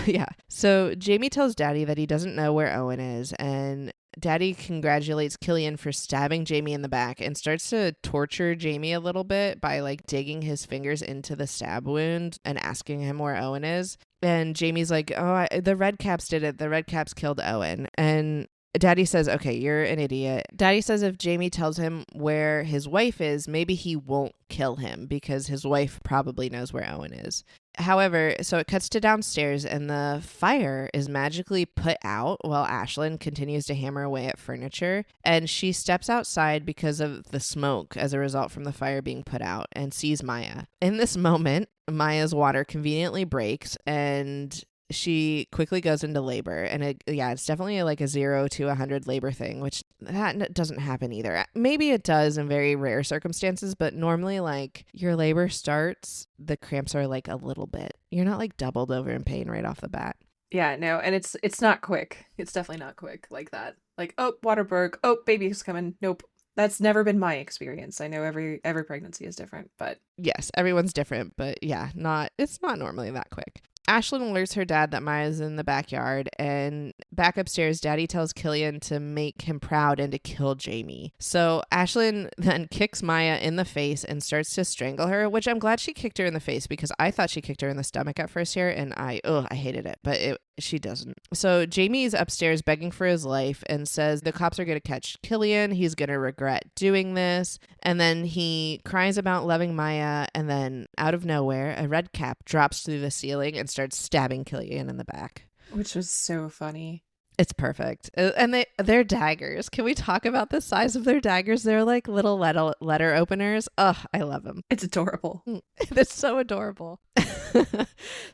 Yeah. So Jamie tells Daddy that he doesn't know where Owen is, and Daddy congratulates Killian for stabbing Jamie in the back and starts to torture Jamie a little bit by like digging his fingers into the stab wound and asking him where Owen is. And Jamie's like, the Redcaps did it. The Redcaps killed Owen. And Daddy says, okay, you're an idiot. Daddy says if Jamie tells him where his wife is, maybe he won't kill him because his wife probably knows where Owen is. However, so it cuts to downstairs and the fire is magically put out while Ashlyn continues to hammer away at furniture. And she steps outside because of the smoke as a result from the fire being put out and sees Maya. In this moment, Maya's water conveniently breaks and she quickly goes into labor. And it's definitely like a 0 to 100 labor thing, which that doesn't happen either. Maybe it does in very rare circumstances, but normally like your labor starts, the cramps are like a little bit. You're not like doubled over in pain right off the bat. Yeah, no, and it's not quick. It's definitely not quick like that. Like, oh, water broke. Oh, baby's coming. Nope. That's never been my experience. I know every pregnancy is different, but yes, everyone's different, but yeah, it's not normally that quick. Ashlyn alerts her dad that Maya's in the backyard, and back upstairs, Daddy tells Killian to make him proud and to kill Jamie. So Ashlyn then kicks Maya in the face and starts to strangle her, which I'm glad she kicked her in the face because I thought she kicked her in the stomach at first here, and I hated it, but she doesn't. So Jamie's upstairs begging for his life and says the cops are going to catch Killian. He's going to regret doing this. And then he cries about loving Maya, and then out of nowhere, a red cap drops through the ceiling and starts stabbing Killian in the back. Which was so funny. It's perfect. And they're daggers. Can we talk about the size of their daggers? They're like little letter openers. Ugh, I love them. It's adorable. It's so adorable.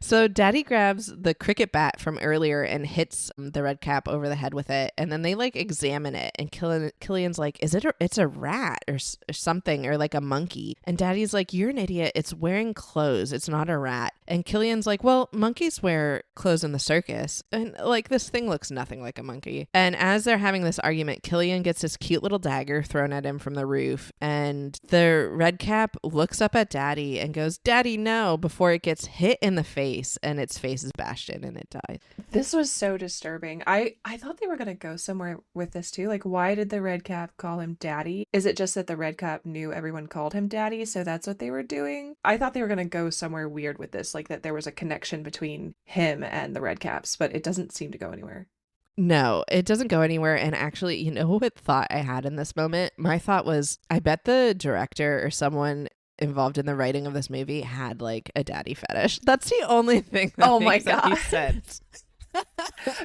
So Daddy grabs the cricket bat from earlier and hits the red cap over the head with it. And then they like examine it. And Killian's like, it's a rat or something, or like a monkey. And Daddy's like, you're an idiot. It's wearing clothes. It's not a rat. And Killian's like, well, monkeys wear clothes in the circus. And like, this thing looks nothing like a monkey. And as they're having this argument, Killian gets this cute little dagger thrown at him from the roof. And the red cap looks up at Daddy and goes, Daddy, no, before it gets hit in the face, and its face is bashed in and it dies. This was so disturbing. I thought they were going to go somewhere with this too. Like, why did the red cap call him Daddy? Is it just that the red cap knew everyone called him Daddy, so that's what they were doing? I thought they were going to go somewhere weird with this, like that there was a connection between him and the red caps, but it doesn't seem to go anywhere. No, it doesn't go anywhere. And actually, you know what thought I had in this moment? My thought was, I bet the director or someone involved in the writing of this movie had like a daddy fetish. That's the only thing that makes any sense.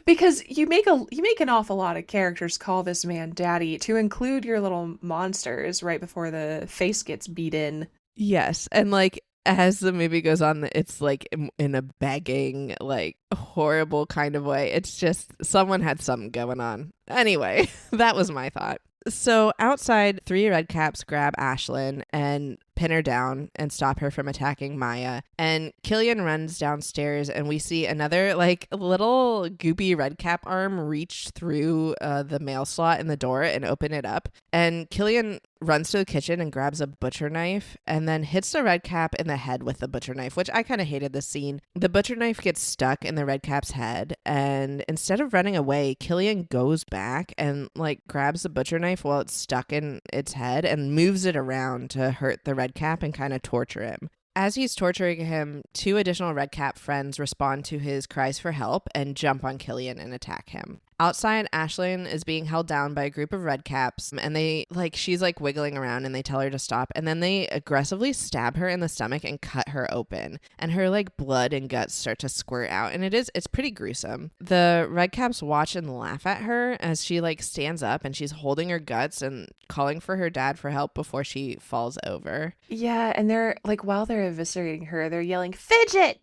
Because you make an awful lot of characters call this man Daddy, to include your little monsters right before the face gets beat in. Yes, and like as the movie goes on, it's like in a begging, like horrible kind of way. It's just someone had something going on. Anyway, that was my thought. So outside, 3 red caps grab Ashlyn and pin her down and stop her from attacking Maya. And Killian runs downstairs, and we see another like little goopy red cap arm reach through the mail slot in the door and open it up. And Killian runs to the kitchen and grabs a butcher knife and then hits the red cap in the head with the butcher knife, which I kind of hated this scene. The butcher knife gets stuck in the red cap's head, and instead of running away, Killian goes back and like grabs the butcher knife while it's stuck in its head and moves it around to hurt the red cap and kind of torture him. As he's torturing him, 2 additional red cap friends respond to his cries for help and jump on Killian and attack him. Outside, Ashlyn is being held down by a group of red caps, and she's like wiggling around, and they tell her to stop, and then they aggressively stab her in the stomach and cut her open, and her like blood and guts start to squirt out, and it's pretty gruesome. The red caps watch and laugh at her as she like stands up and she's holding her guts and calling for her dad for help before she falls over. Yeah, and they're like, while they're eviscerating her, they're yelling fidget,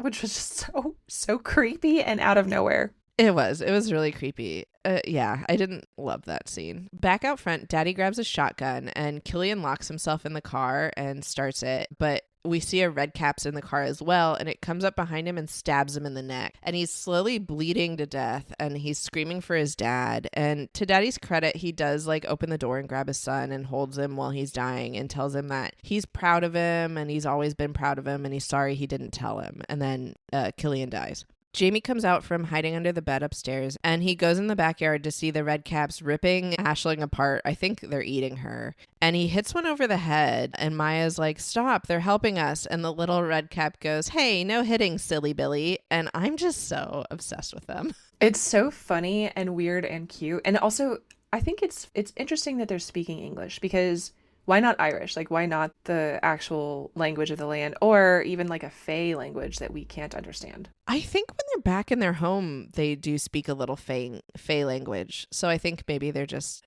which was just so creepy and out of nowhere. It was really creepy. Yeah, I didn't love that scene. Back out front, Daddy grabs a shotgun and Killian locks himself in the car and starts it, but we see a red caps in the car as well, and it comes up behind him and stabs him in the neck. And he's slowly bleeding to death, and he's screaming for his dad. And to Daddy's credit, he does like open the door and grab his son and holds him while he's dying and tells him that he's proud of him and he's always been proud of him and he's sorry he didn't tell him. And then Killian dies. Jamie comes out from hiding under the bed upstairs, and he goes in the backyard to see the red caps ripping Ashlyn apart. I think they're eating her. And he hits one over the head, and Maya's like, stop, they're helping us. And the little red cap goes, hey, no hitting, silly Billy. And I'm just so obsessed with them. It's so funny and weird and cute. And also, I think it's interesting that they're speaking English, because why not Irish? Like, why not the actual language of the land, or even like a Fey language that we can't understand? I think when they're back in their home, they do speak a little Fey language. So I think maybe they're just,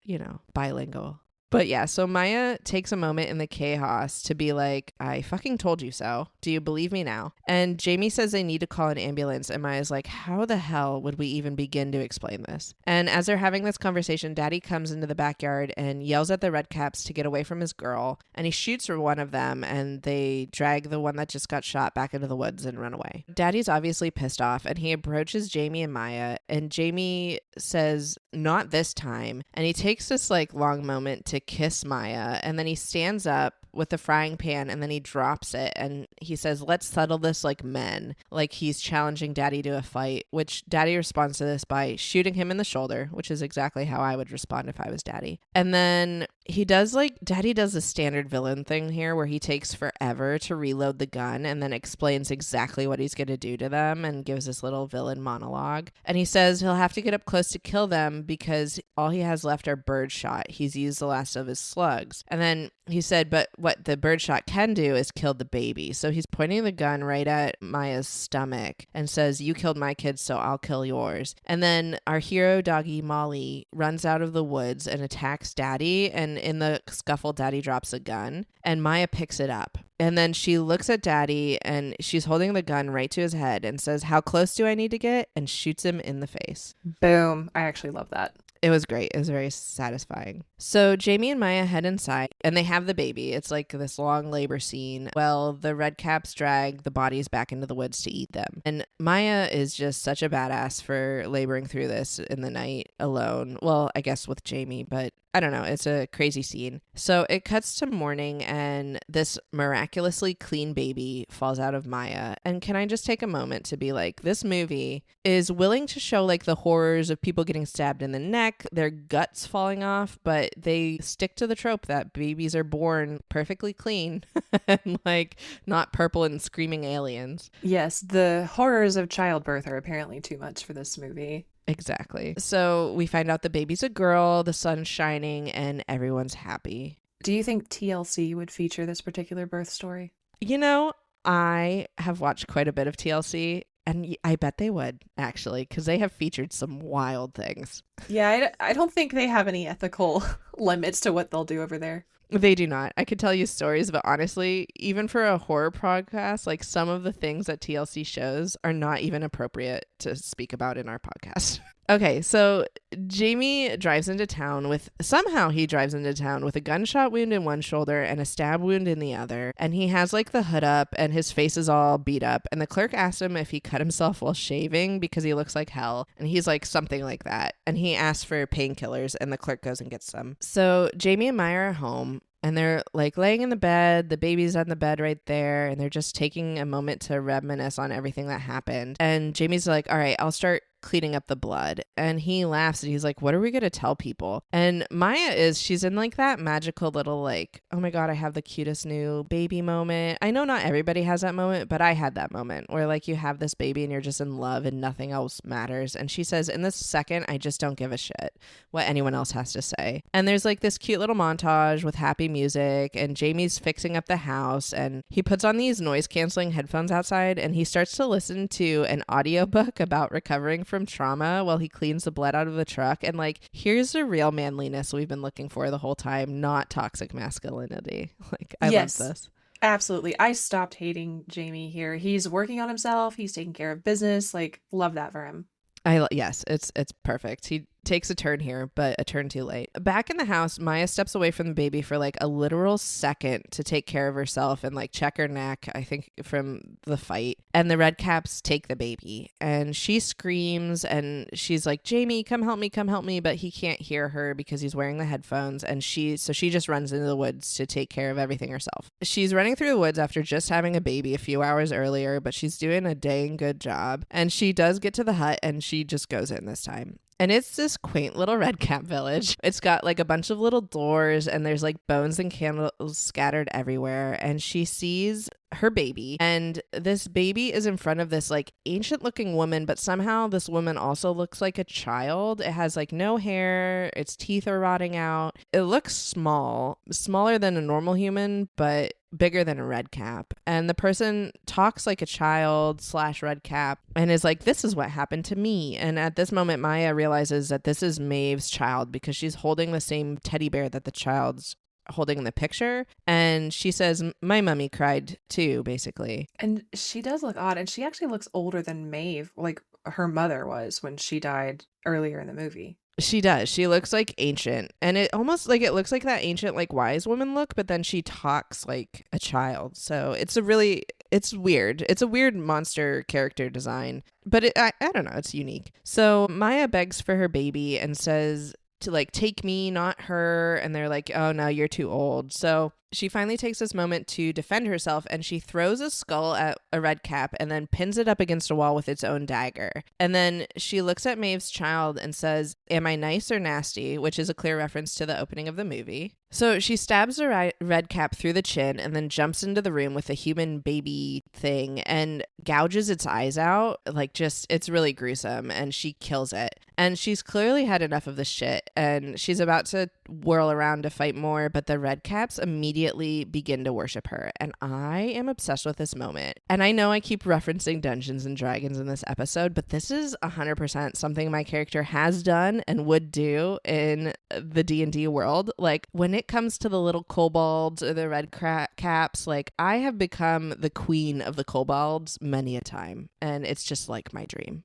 bilingual. But yeah, so Maya takes a moment in the chaos to be like, I fucking told you so. Do you believe me now? And Jamie says they need to call an ambulance. And Maya's like, how the hell would we even begin to explain this? And as they're having this conversation, Daddy comes into the backyard and yells at the Redcaps to get away from his girl. And he shoots for one of them and they drag the one that just got shot back into the woods and run away. Daddy's obviously pissed off and he approaches Jamie and Maya. And Jamie says, not this time. And he takes this like long moment to kiss Maya. And then he stands up with the frying pan and then he drops it and he says, let's settle this like men. Like he's challenging Daddy to a fight, which Daddy responds to this by shooting him in the shoulder, which is exactly how I would respond if I was Daddy. And then Daddy does the standard villain thing here where he takes forever to reload the gun and then explains exactly what he's going to do to them and gives this little villain monologue. And he says he'll have to get up close to kill them because all he has left are birdshot. He's used the last of his slugs. And then he said, but what the birdshot can do is kill the baby. So he's pointing the gun right at Maya's stomach and says, you killed my kids, so I'll kill yours. And then our hero doggy Molly runs out of the woods and attacks Daddy. And in the scuffle, Daddy drops a gun and Maya picks it up. And then she looks at Daddy and she's holding the gun right to his head and says, how close do I need to get? And shoots him in the face. Boom. I actually love that. It was great. It was very satisfying. So Jamie and Maya head inside and they have the baby. It's like this long labor scene. Well, the Redcaps drag the bodies back into the woods to eat them. And Maya is just such a badass for laboring through this in the night alone. Well, I guess with Jamie, but I don't know. It's a crazy scene. So it cuts to morning and this miraculously clean baby falls out of Maya. And can I just take a moment to be like, this movie is willing to show like the horrors of people getting stabbed in the neck, their guts falling off, but they stick to the trope that babies are born perfectly clean and like not purple and screaming aliens. Yes, the horrors of childbirth are apparently too much for this movie. Exactly. So we find out the baby's a girl, the sun's shining, and everyone's happy. Do you think TLC would feature this particular birth story? You know, I have watched quite a bit of TLC, and I bet they would, actually, because they have featured some wild things. Yeah, I don't think they have any ethical limits to what they'll do over there. They do not. I could tell you stories, but honestly, even for a horror podcast, like some of the things that TLC shows are not even appropriate to speak about in our podcast. Okay, so Jamie drives into town with a gunshot wound in one shoulder and a stab wound in the other. And he has like the hood up and his face is all beat up. And the clerk asked him if he cut himself while shaving because he looks like hell. And he's like, something like that. And he asks for painkillers and the clerk goes and gets some. So Jamie and Maya are home. And they're like laying in the bed, the baby's on the bed right there, and they're just taking a moment to reminisce on everything that happened. And Jamie's like, all right, I'll start cleaning up the blood. And he laughs and he's like, what are we going to tell people? And Maya she's in like that magical little like, oh my God, I have the cutest new baby moment. I know not everybody has that moment, but I had that moment where like you have this baby and you're just in love and nothing else matters. And she says, in this second, I just don't give a shit what anyone else has to say. And there's like this cute little montage with happy music and Jamie's fixing up the house and he puts on these noise canceling headphones outside and he starts to listen to an audiobook about recovering from trauma while he cleans the blood out of the truck. And like, here's the real manliness we've been looking for the whole time, not toxic masculinity. Like, I love this. Absolutely. I stopped hating Jamie here. He's working on himself. He's taking care of business. Like, love that for him. Yes, it's perfect. He takes a turn here, but a turn too late. Back in the house, Maya steps away from the baby for like a literal second to take care of herself and like check her neck, I think from the fight. And the Redcaps take the baby and she screams and she's like, Jamie, come help me. But he can't hear her because he's wearing the headphones. And she just runs into the woods to take care of everything herself. She's running through the woods after just having a baby a few hours earlier, but she's doing a dang good job. And she does get to the hut and she just goes in this time. And it's this quaint little Redcap village. It's got like a bunch of little doors and there's like bones and candles scattered everywhere. And she sees her baby, and this baby is in front of this like ancient looking woman, but somehow this woman also looks like a child. It has like no hair, its teeth are rotting out. It looks smaller than a normal human, but bigger than a red cap. And the person talks like a child / red cap and is like, this is what happened to me. And at this moment, Maya realizes that this is Maeve's child because she's holding the same teddy bear that the child's holding in the picture. And she says, my mummy cried too, basically. And she does look odd. And she actually looks older than Maeve, like her mother was when she died earlier in the movie. She does. She looks like ancient, and it almost like it looks like that ancient like wise woman look, but then she talks like a child. So it's weird. It's a weird monster character design, but I don't know. It's unique. So Maya begs for her baby and says to like take me, not her. And they're like, oh no, you're too old. So she finally takes this moment to defend herself, and she throws a skull at a red cap and then pins it up against a wall with its own dagger. And then she looks at Maeve's child and says, am I nice or nasty? Which is a clear reference to the opening of the movie. So she stabs the red cap through the chin and then jumps into the room with a human baby thing and gouges its eyes out. Like just, it's really gruesome, and she kills it. And she's clearly had enough of this shit, and she's about to whirl around to fight more, but the red caps immediately begin to worship her. And I am obsessed with this moment. And I know I keep referencing Dungeons and Dragons in this episode, but this is 100% something my character has done and would do in the D&D world. Like when it comes to the little kobolds or the red caps, like I have become the queen of the kobolds many a time, and it's just like my dream.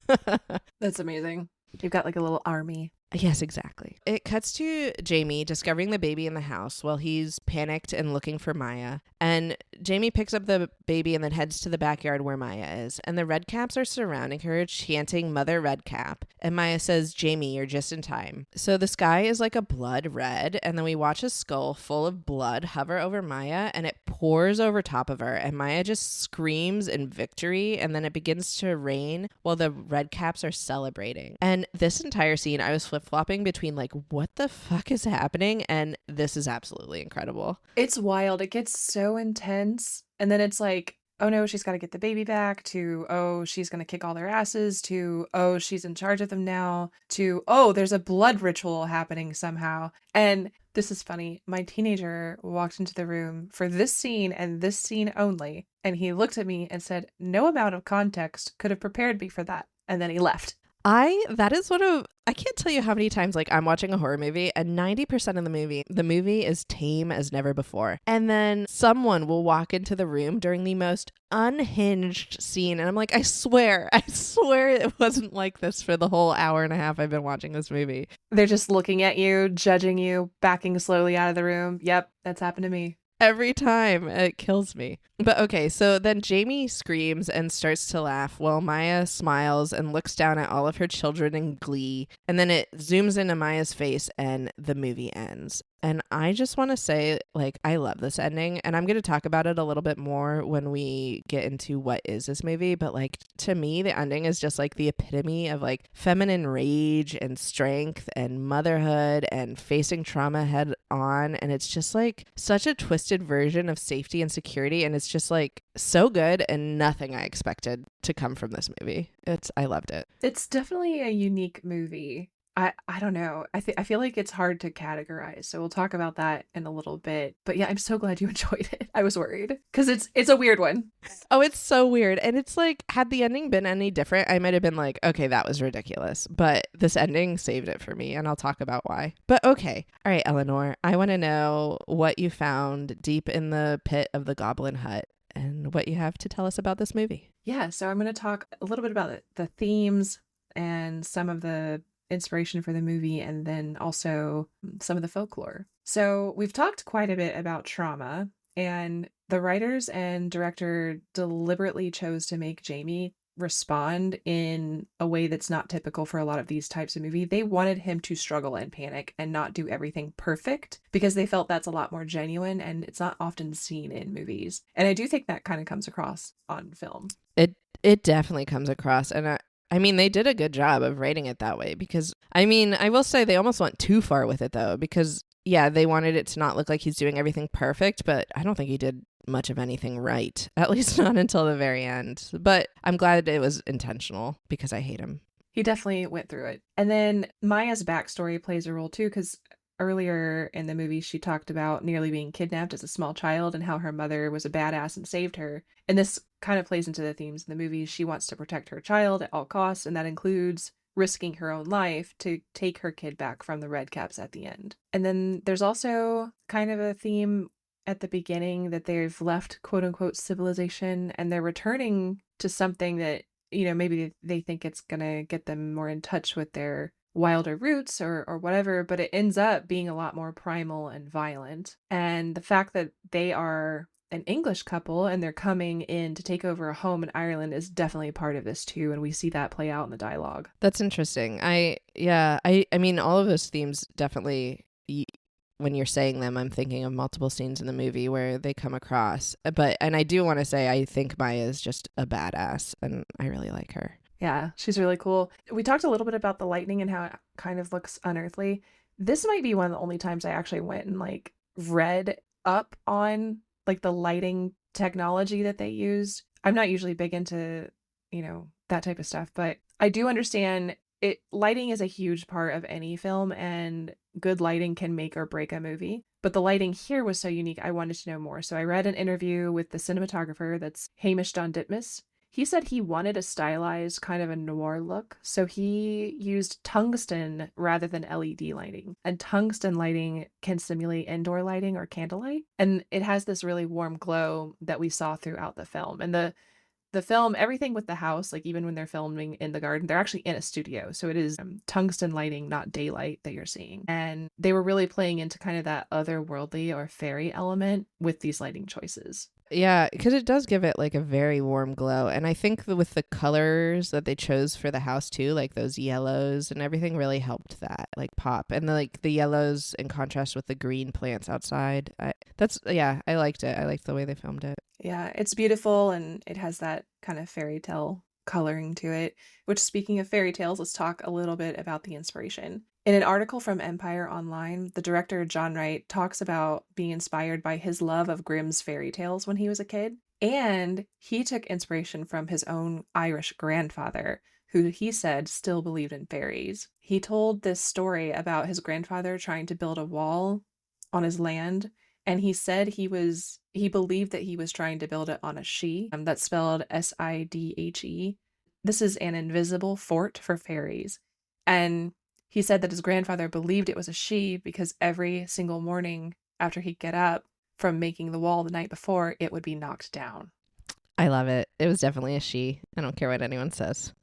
That's amazing. You've got like a little army. Yes, exactly. It cuts to Jamie discovering the baby in the house while he's panicked and looking for Maya. And Jamie picks up the baby and then heads to the backyard where Maya is. And the Redcaps are surrounding her, chanting Mother Redcap. And Maya says, Jamie, you're just in time. So the sky is like a blood red. And then we watch a skull full of blood hover over Maya, and it pours over top of her. And Maya just screams in victory. And then it begins to rain while the Redcaps are celebrating. And this entire scene, I was flip-flopping between like, what the fuck is happening? And this is absolutely incredible. It's wild. It gets so intense. And then it's like, oh no, she's got to get the baby back, to, oh, she's going to kick all their asses, to, oh, she's in charge of them now, to, oh, there's a blood ritual happening somehow. And this is funny. My teenager walked into the room for this scene and this scene only. And he looked at me and said, no amount of context could have prepared me for that. And then he left. That is one of, I can't tell you how many times like I'm watching a horror movie and 90% of the movie is tame as never before. And then someone will walk into the room during the most unhinged scene. And I'm like, I swear it wasn't like this for the whole hour and a half I've been watching this movie. They're just looking at you, judging you, backing slowly out of the room. Yep, that's happened to me. Every time. It kills me. But okay, so then Jamie screams and starts to laugh while Maya smiles and looks down at all of her children in glee. And then it zooms into Maya's face and the movie ends. And I just want to say, like, I love this ending. And I'm going to talk about it a little bit more when we get into what is this movie. But like, to me, the ending is just like the epitome of like feminine rage and strength and motherhood and facing trauma head on. And it's just like such a twisted version of safety and security. And it's just like so good and nothing I expected to come from this movie. I loved it. It's definitely a unique movie. I don't know. I feel like it's hard to categorize. So we'll talk about that in a little bit. But yeah, I'm so glad you enjoyed it. I was worried because it's a weird one. Oh, it's so weird. And it's like, had the ending been any different, I might have been like, okay, that was ridiculous. But this ending saved it for me, and I'll talk about why. But okay. All right, Eleanor, I want to know what you found deep in the pit of the Goblin Hut and what you have to tell us about this movie. Yeah, so I'm going to talk a little bit about the themes and some of the inspiration for the movie, and then also some of the folklore. So we've talked quite a bit about trauma, and the writers and director deliberately chose to make Jamie respond in a way that's not typical for a lot of these types of movie. They wanted him to struggle and panic and not do everything perfect because they felt that's a lot more genuine, and it's not often seen in movies. And I do think that kind of comes across on film. It definitely comes across, and I mean, they did a good job of writing it that way because, I mean, I will say they almost went too far with it though, because yeah, they wanted it to not look like he's doing everything perfect, but I don't think he did much of anything right, at least not until the very end. But I'm glad it was intentional because I hate him. He definitely went through it. And then Maya's backstory plays a role too, because earlier in the movie, she talked about nearly being kidnapped as a small child and how her mother was a badass and saved her. And this kind of plays into the themes in the movie. She wants to protect her child at all costs, and that includes risking her own life to take her kid back from the Redcaps at the end. And then there's also kind of a theme at the beginning that they've left quote unquote civilization and they're returning to something that, you know, maybe they think it's gonna get them more in touch with their wilder roots or whatever, but it ends up being a lot more primal and violent. And the fact that they are an English couple and they're coming in to take over a home in Ireland is definitely part of this too, and we see that play out in the dialogue. That's interesting. I mean, all of those themes definitely, when you're saying them, I'm thinking of multiple scenes in the movie where they come across. And I do want to say, I think Maya is just a badass and I really like her. Yeah, she's really cool. We talked a little bit about the lightning and how it kind of looks unearthly. This might be one of the only times I actually went and like read up on like the lighting technology that they used. I'm not usually big into, you know, that type of stuff, but I do understand it. Lighting is a huge part of any film, and good lighting can make or break a movie. But the lighting here was so unique, I wanted to know more. So I read an interview with the cinematographer, that's Hamish Don Ditmas. He said he wanted a stylized kind of a noir look, so he used tungsten rather than LED lighting. And tungsten lighting can simulate indoor lighting or candlelight, and it has this really warm glow that we saw throughout the film. And the film, everything with the house, like even when they're filming in the garden, they're actually in a studio. So it is tungsten lighting, not daylight that you're seeing. And they were really playing into kind of that otherworldly or fairy element with these lighting choices. Yeah, because it does give it like a very warm glow. And I think with the colors that they chose for the house too, like those yellows and everything really helped that like pop. And like the yellows in contrast with the green plants outside. I liked it. I liked the way they filmed it. Yeah, it's beautiful and it has that kind of fairy tale coloring to it, which, speaking of fairy tales, let's talk a little bit about the inspiration. In an article from Empire Online, the director John Wright talks about being inspired by his love of Grimm's fairy tales when he was a kid, and he took inspiration from his own Irish grandfather, who he said still believed in fairies. He told this story about his grandfather trying to build a wall on his land, and he said he believed that he was trying to build it on a she, that's spelled Sidhe. This is an invisible fort for fairies. And he said that his grandfather believed it was a she because every single morning after he'd get up from making the wall the night before, it would be knocked down. I love it. It was definitely a she. I don't care what anyone says.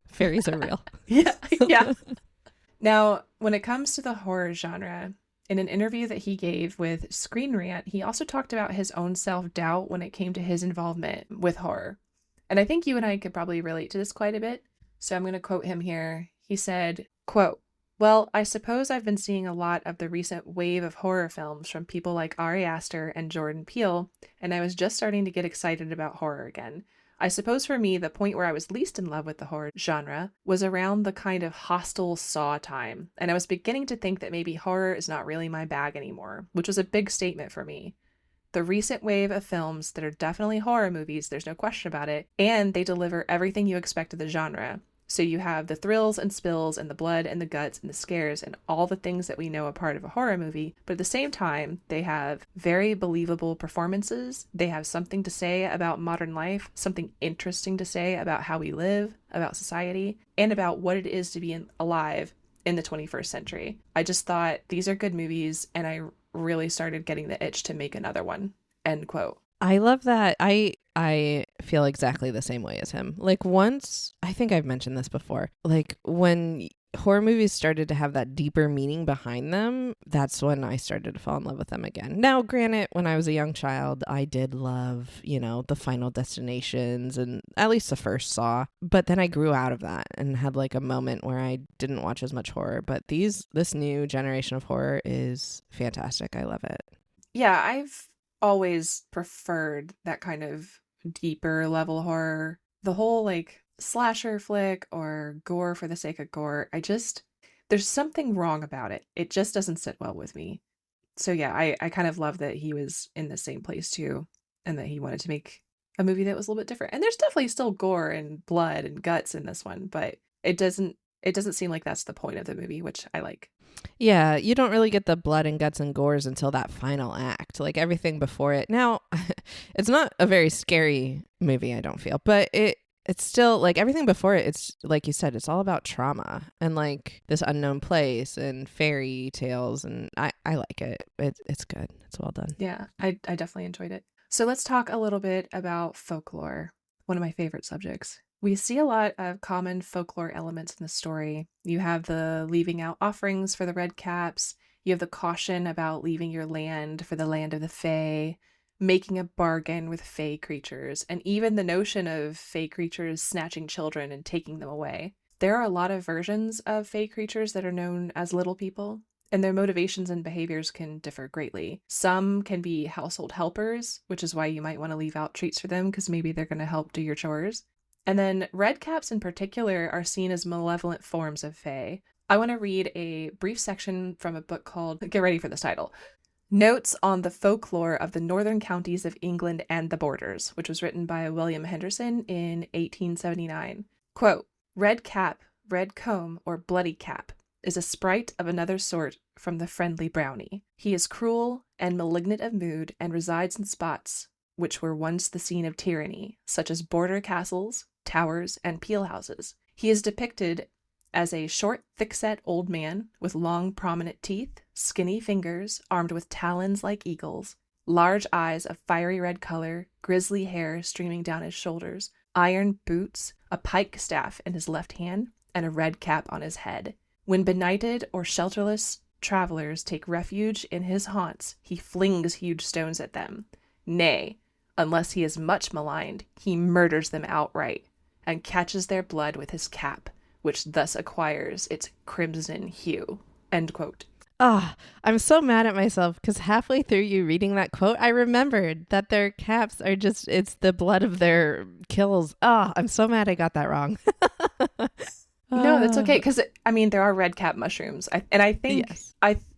Fairies are real. Yeah. Now, when it comes to the horror genre, in an interview that he gave with Screen Rant, he also talked about his own self-doubt when it came to his involvement with horror. And I think you and I could probably relate to this quite a bit. So I'm going to quote him here. He said, quote, "Well, I suppose I've been seeing a lot of the recent wave of horror films from people like Ari Aster and Jordan Peele, and I was just starting to get excited about horror again. I suppose for me, the point where I was least in love with the horror genre was around the kind of Hostel Saw time, and I was beginning to think that maybe horror is not really my bag anymore, which was a big statement for me. The recent wave of films that are definitely horror movies, there's no question about it, and they deliver everything you expect of the genre. So you have the thrills and spills and the blood and the guts and the scares and all the things that we know are part of a horror movie. But at the same time, they have very believable performances. They have something to say about modern life, something interesting to say about how we live, about society, and about what it is to be alive in the 21st century. I just thought these are good movies, and I really started getting the itch to make another one." End quote. I love that. I feel exactly the same way as him. Like once, I think I've mentioned this before, like when horror movies started to have that deeper meaning behind them, that's when I started to fall in love with them again. Now, granted, when I was a young child, I did love, the Final Destinations and at least the first Saw. But then I grew out of that and had like a moment where I didn't watch as much horror. But this new generation of horror is fantastic. I love it. Yeah, I've always preferred that kind of deeper level horror. The whole like slasher flick or gore for the sake of gore, there's something wrong about it. It just doesn't sit well with me. So yeah, I kind of love that he was in the same place too. and that he wanted to make a movie that was a little bit different. And there's definitely still gore and blood and guts in this one, but it doesn't seem like that's the point of the movie, which I like. Yeah, you don't really get the blood and guts and gores until that final act. Like everything before it. Now, it's not a very scary movie, I don't feel, but it's still like everything before it. It's like you said, it's all about trauma and like this unknown place and fairy tales, and I like it. It's good. It's well done. Yeah, I definitely enjoyed it. So let's talk a little bit about folklore, one of my favorite subjects. We see a lot of common folklore elements in the story. You have the leaving out offerings for the red caps. You have the caution about leaving your land for the land of the fae, making a bargain with fae creatures, and even the notion of fae creatures snatching children and taking them away. There are a lot of versions of fae creatures that are known as little people, and their motivations and behaviors can differ greatly. Some can be household helpers, which is why you might want to leave out treats for them because maybe they're going to help do your chores. And then redcaps in particular are seen as malevolent forms of fae. I want to read a brief section from a book called, get ready for this title, Notes on the Folklore of the Northern Counties of England and the Borders, which was written by William Henderson in 1879. Quote, "Red cap, red comb, or bloody cap is a sprite of another sort from the friendly brownie. He is cruel and malignant of mood and resides in spots which were once the scene of tyranny, such as border castles, towers, and peel houses. He is depicted as a short, thick-set old man with long, prominent teeth, skinny fingers armed with talons like eagles, large eyes of fiery red color, grizzly hair streaming down his shoulders, iron boots, a pike staff in his left hand, and a red cap on his head. When benighted or shelterless travelers take refuge in his haunts, he flings huge stones at them. Nay, unless he is much maligned, he murders them outright, and catches their blood with his cap, which thus acquires its crimson hue." End quote. Ah, I'm so mad at myself because halfway through you reading that quote, I remembered that their caps are just, it's the blood of their kills. Ah, I'm so mad I got that wrong. No, that's okay, because I mean there are red cap mushrooms, I think Yes.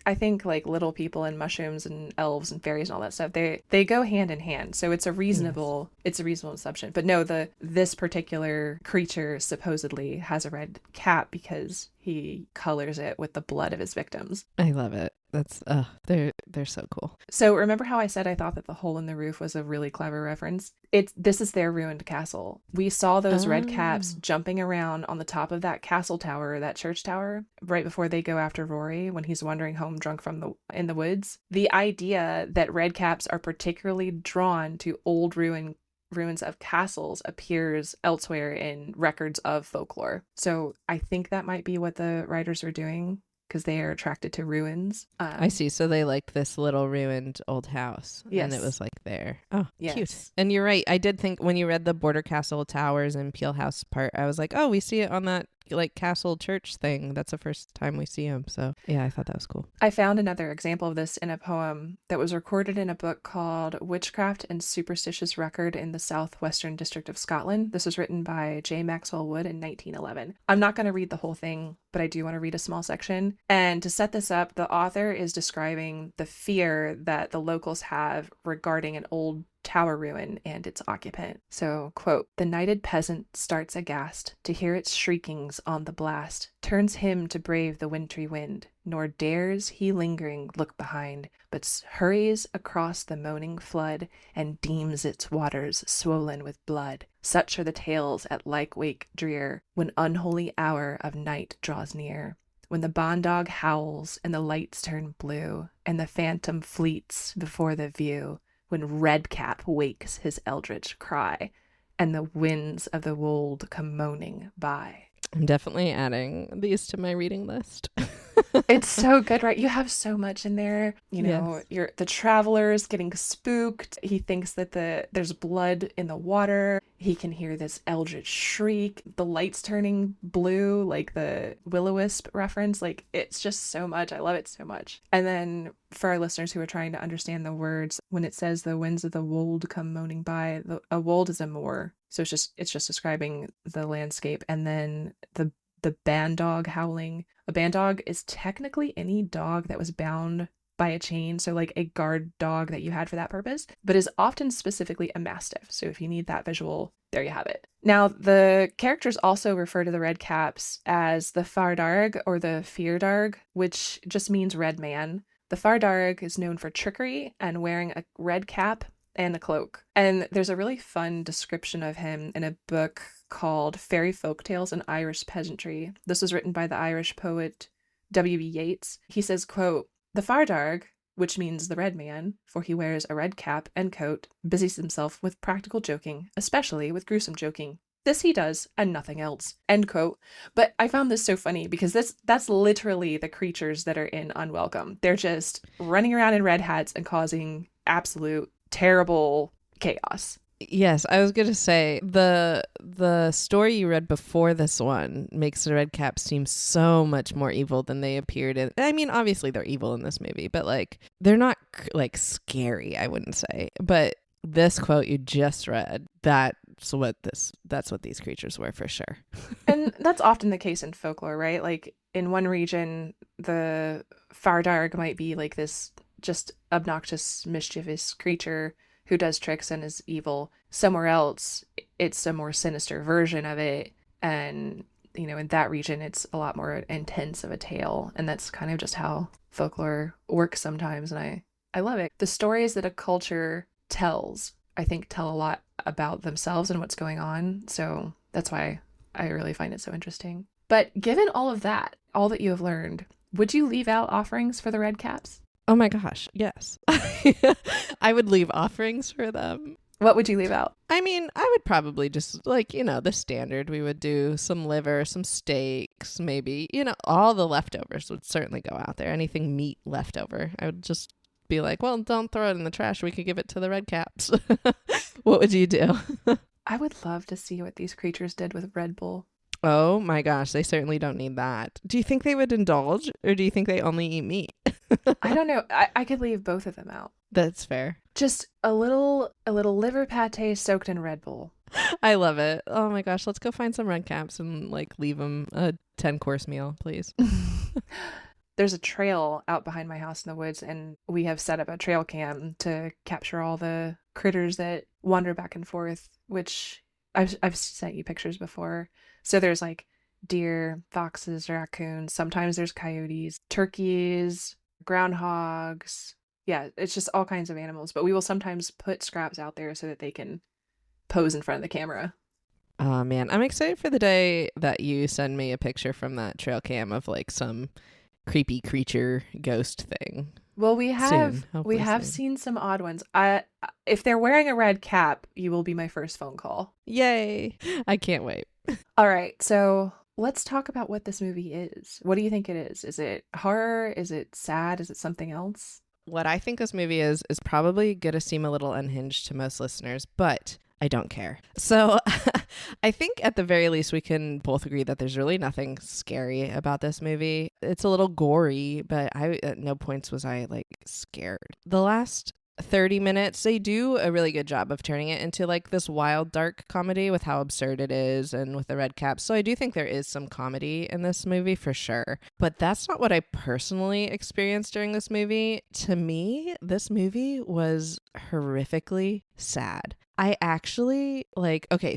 I think like little people and mushrooms and elves and fairies and all that stuff, they go hand in hand, so it's a reasonable assumption. But no, this particular creature supposedly has a red cap because he colors it with the blood of his victims. I love it. That's they're so cool. So remember how I said I thought that the hole in the roof was a really clever reference? This is their ruined castle. We saw those red caps jumping around on the top of that castle tower, that church tower, right before they go after Rory when he's wandering home drunk in the woods. The idea that red caps are particularly drawn to old ruins of castles appears elsewhere in records of folklore. So I think that might be what the writers were doing, because they are attracted to ruins. I see. So they liked this little ruined old house. Yes. And it was like there. Oh, Yes. cute. And you're right. I did think when you read the border castle towers and Peel House part, I was like, oh, we see it on that like castle church thing. That's the first time we see him. So yeah, I thought that was cool. I found another example of this in a poem that was recorded in a book called Witchcraft and Superstitious Record in the Southwestern District of Scotland. This was written by J. Maxwell Wood in 1911. I'm not going to read the whole thing, but I do want to read a small section. And to set this up, the author is describing the fear that the locals have regarding an old tower ruin and its occupant. So, quote, "The nighted peasant starts aghast to hear its shriekings on the blast, turns him to brave the wintry wind, nor dares he lingering look behind, but hurries across the moaning flood, and deems its waters swollen with blood. Such are the tales at Lyke-Wake drear, when unholy hour of night draws near, when the bondog howls and the lights turn blue, and the phantom fleets before the view, when Redcap wakes his eldritch cry, and the winds of the wold come moaning by." I'm definitely adding these to my reading list. It's so good, right? You have so much in there. You know, Yes. you're the traveler's getting spooked. He thinks that there's blood in the water. He can hear this eldritch shriek. The lights turning blue, like the will-o-wisp reference. Like, it's just so much. I love it so much. And then for our listeners who are trying to understand the words, when it says the winds of the wold come moaning by, a wold is a moor. So it's just describing the landscape. And then the bandog howling. A bandog is technically any dog that was bound by a chain, so like a guard dog that you had for that purpose, but is often specifically a mastiff. So if you need that visual, there you have it. Now, the characters also refer to the red caps as the Fardarg or the Feardarg, which just means red man. The Fardarg is known for trickery and wearing a red cap and a cloak. And there's a really fun description of him in a book called Fairy Folktales and Irish Peasantry. This was written by the Irish poet W.B. Yeats. He says, quote, "The Fardarg, which means the red man, for he wears a red cap and coat, busies himself with practical joking, especially with gruesome joking. This he does, and nothing else." End quote. But I found this so funny because that's literally the creatures that are in Unwelcome. They're just running around in red hats and causing absolute terrible chaos. Yes, I was going to say the story you read before this one makes the red caps seem so much more evil than they appeared in. I mean, obviously they're evil in this movie, but like they're not like scary, I wouldn't say. But this quote you just read, that's what these creatures were for sure. And that's often the case in folklore, right? Like in one region, the Fardarg might be like this just obnoxious, mischievous creature who does tricks and is evil. Somewhere else, it's a more sinister version of it. And, you know, in that region, it's a lot more intense of a tale. And that's kind of just how folklore works sometimes. And I love it. The stories that a culture tells, I think, tell a lot about themselves and what's going on. So that's why I really find it so interesting. But given all of that, all that you have learned, would you leave out offerings for the red caps? Oh my gosh, yes. I would leave offerings for them. What would you leave out? I mean, I would probably just, like, you know, the standard. We would do some liver, some steaks, maybe. You know, all the leftovers would certainly go out there. Anything meat left over. I would just be like, well, don't throw it in the trash. We could give it to the red caps. What would you do? I would love to see what these creatures did with Red Bull. Oh my gosh, they certainly don't need that. Do you think they would indulge, or do you think they only eat meat? I don't know. I could leave both of them out. That's fair. Just a little liver pate soaked in Red Bull. I love it. Oh my gosh, let's go find some red caps and like leave them a 10-course meal, please. There's a trail out behind my house in the woods, and we have set up a trail cam to capture all the critters that wander back and forth, which I've sent you pictures before. So there's like deer, foxes, raccoons. Sometimes there's coyotes, turkeys, groundhogs. Yeah, it's just all kinds of animals. But we will sometimes put scraps out there so that they can pose in front of the camera. Oh man, I'm excited for the day that you send me a picture from that trail cam of like some creepy creature ghost thing. Well, we have soon. seen some odd ones. If they're wearing a red cap, you will be my first phone call. Yay! I can't wait. All right, so let's talk about what this movie is. What do you think it is? Is it horror? Is it sad? Is it something else? What I think this movie is probably going to seem a little unhinged to most listeners, but I don't care. So I think at the very least we can both agree that there's really nothing scary about this movie. It's a little gory, but at no points was I like scared. The last 30 minutes, they do a really good job of turning it into like this wild, dark comedy with how absurd it is and with the red caps. So I do think there is some comedy in this movie for sure. But that's not what I personally experienced during this movie. To me, this movie was horrifically sad. I actually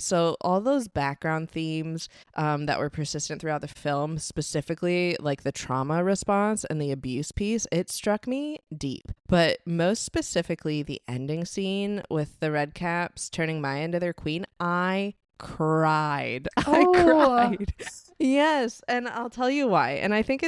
so all those background themes that were persistent throughout the film, specifically like the trauma response and the abuse piece, it struck me deep. But most specifically, the ending scene with the red caps turning Maya into their queen, I cried. Oh. I cried. Yes, and I'll tell you why. And I think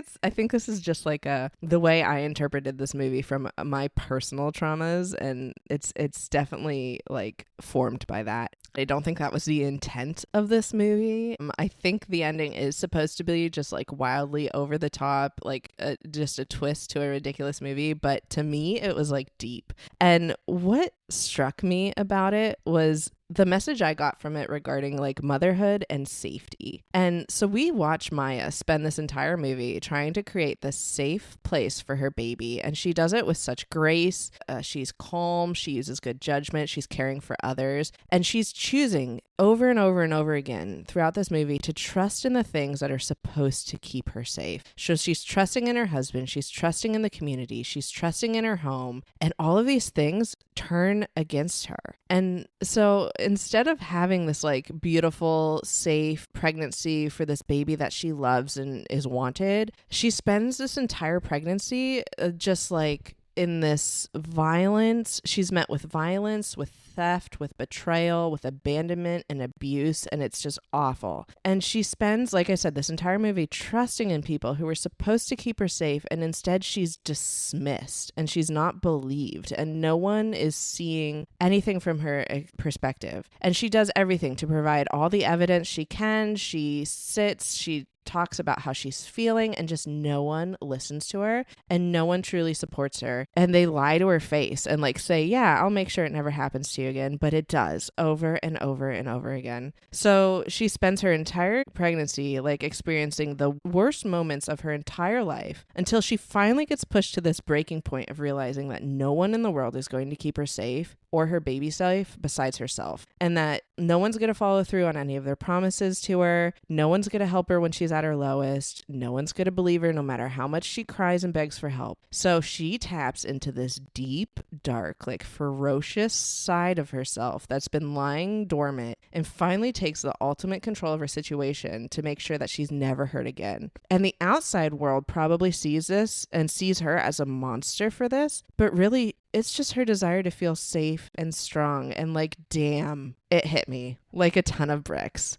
this is just like the way I interpreted this movie from my personal traumas, and it's definitely like formed by that. I don't think that was the intent of this movie. I think the ending is supposed to be just like wildly over the top, like just a twist to a ridiculous movie. But to me, it was like deep. And what struck me about it was the message I got from it regarding like motherhood and safety. And so we watch Maya spend this entire movie trying to create this safe place for her baby. And she does it with such grace. She's calm. She uses good judgment. She's caring for others. And she's choosing over and over and over again throughout this movie to trust in the things that are supposed to keep her safe. So she's trusting in her husband. She's trusting in the community. She's trusting in her home. And all of these things turn against her. And so instead of having this like beautiful, safe pregnancy for this baby that she loves and is wanted, she spends this entire pregnancy just like in this violence. She's met with violence, with theft, with betrayal, with abandonment and abuse, and it's just awful. And she spends, like I said, this entire movie trusting in people who were supposed to keep her safe, and instead she's dismissed and she's not believed, and no one is seeing anything from her perspective. And she does everything to provide all the evidence she can. She sits, she talks about how she's feeling, and just no one listens to her and no one truly supports her. And they lie to her face and like say, yeah, I'll make sure it never happens to you again. But it does over and over and over again. So she spends her entire pregnancy like experiencing the worst moments of her entire life until she finally gets pushed to this breaking point of realizing that no one in the world is going to keep her safe or her baby safe besides herself, and that no one's going to follow through on any of their promises to her. No one's going to help her when she's at her lowest. No one's going to believe her no matter how much she cries and begs for help. So she taps into this deep, dark, like ferocious side of herself that's been lying dormant and finally takes the ultimate control of her situation to make sure that she's never hurt again. And the outside world probably sees this and sees her as a monster for this, but really it's just her desire to feel safe and strong. And like, damn, it hit me like a ton of bricks.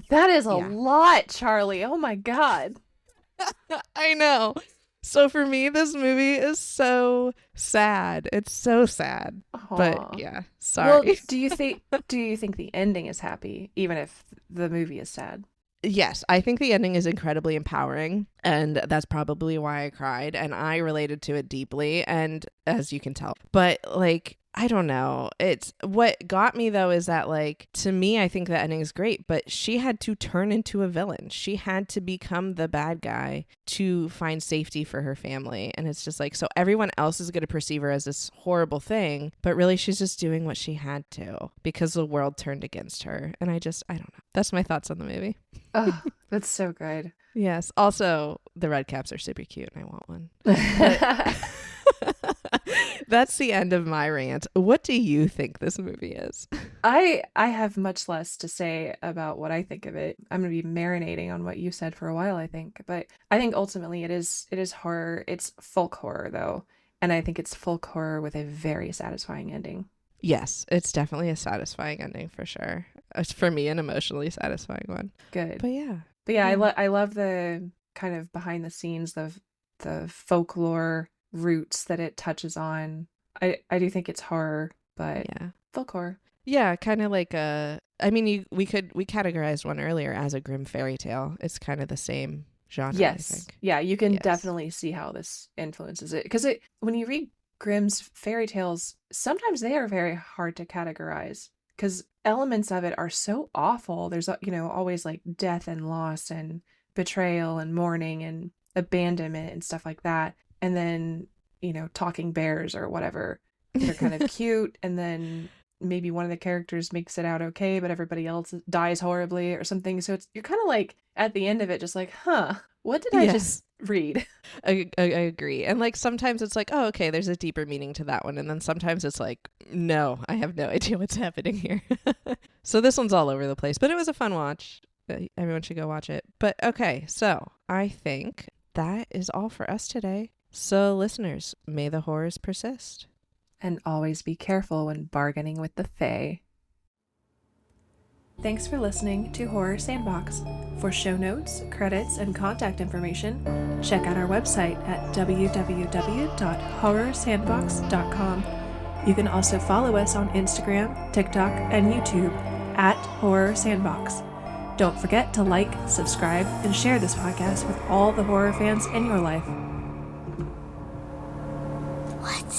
That is a lot, Charlie. Oh my God. I know. So for me, this movie is so sad. It's so sad. Aww. But yeah, sorry. Well, do you think the ending is happy, even if the movie is sad? Yes, I think the ending is incredibly empowering, and that's probably why I cried, and I related to it deeply, and as you can tell. But like, I don't know. It's what got me though is that like, to me, I think the ending is great, but she had to turn into a villain. She had to become the bad guy to find safety for her family. And it's just like, so everyone else is going to perceive her as this horrible thing, but really she's just doing what she had to because the world turned against her. And I don't know. That's my thoughts on the movie. Oh, that's so good. Yes. Also, the red caps are super cute and I want one. That's the end of my rant. What do you think this movie is? I have much less to say about what I think of it. I'm going to be marinating on what you said for a while, I think. But I think ultimately it is horror. It's folk horror, though. And I think it's folk horror with a very satisfying ending. Yes, it's definitely a satisfying ending for sure. It's, for me, an emotionally satisfying one. Good. But yeah. I love the kind of behind the scenes of the folklore roots that it touches on. I do think it's horror, but yeah, folk horror. Yeah, kind of like we categorized one earlier as a grim fairy tale. It's kind of the same genre. Yes. I think. Yeah, you can definitely see how this influences it, because when you read Grimm's fairy tales, sometimes they are very hard to categorize because elements of it are so awful. There's always like death and loss and betrayal and mourning and abandonment and stuff like that. And then, talking bears or whatever, they're kind of cute. And then maybe one of the characters makes it out okay, but everybody else dies horribly or something. So you're kind of like at the end of it, just like, what did I just read? I agree. And like sometimes it's like, oh, okay, there's a deeper meaning to that one. And then sometimes it's like, no, I have no idea what's happening here. So this one's all over the place, but it was a fun watch. Everyone should go watch it. But okay, so I think that is all for us today. So listeners, may the horrors persist. And always be careful when bargaining with the fae. Thanks for listening to Horror Sandbox. For show notes, credits, and contact information, check out our website at www.horrorsandbox.com. You can also follow us on Instagram, TikTok, and YouTube at Horror Sandbox. Don't forget to like, subscribe, and share this podcast with all the horror fans in your life. What's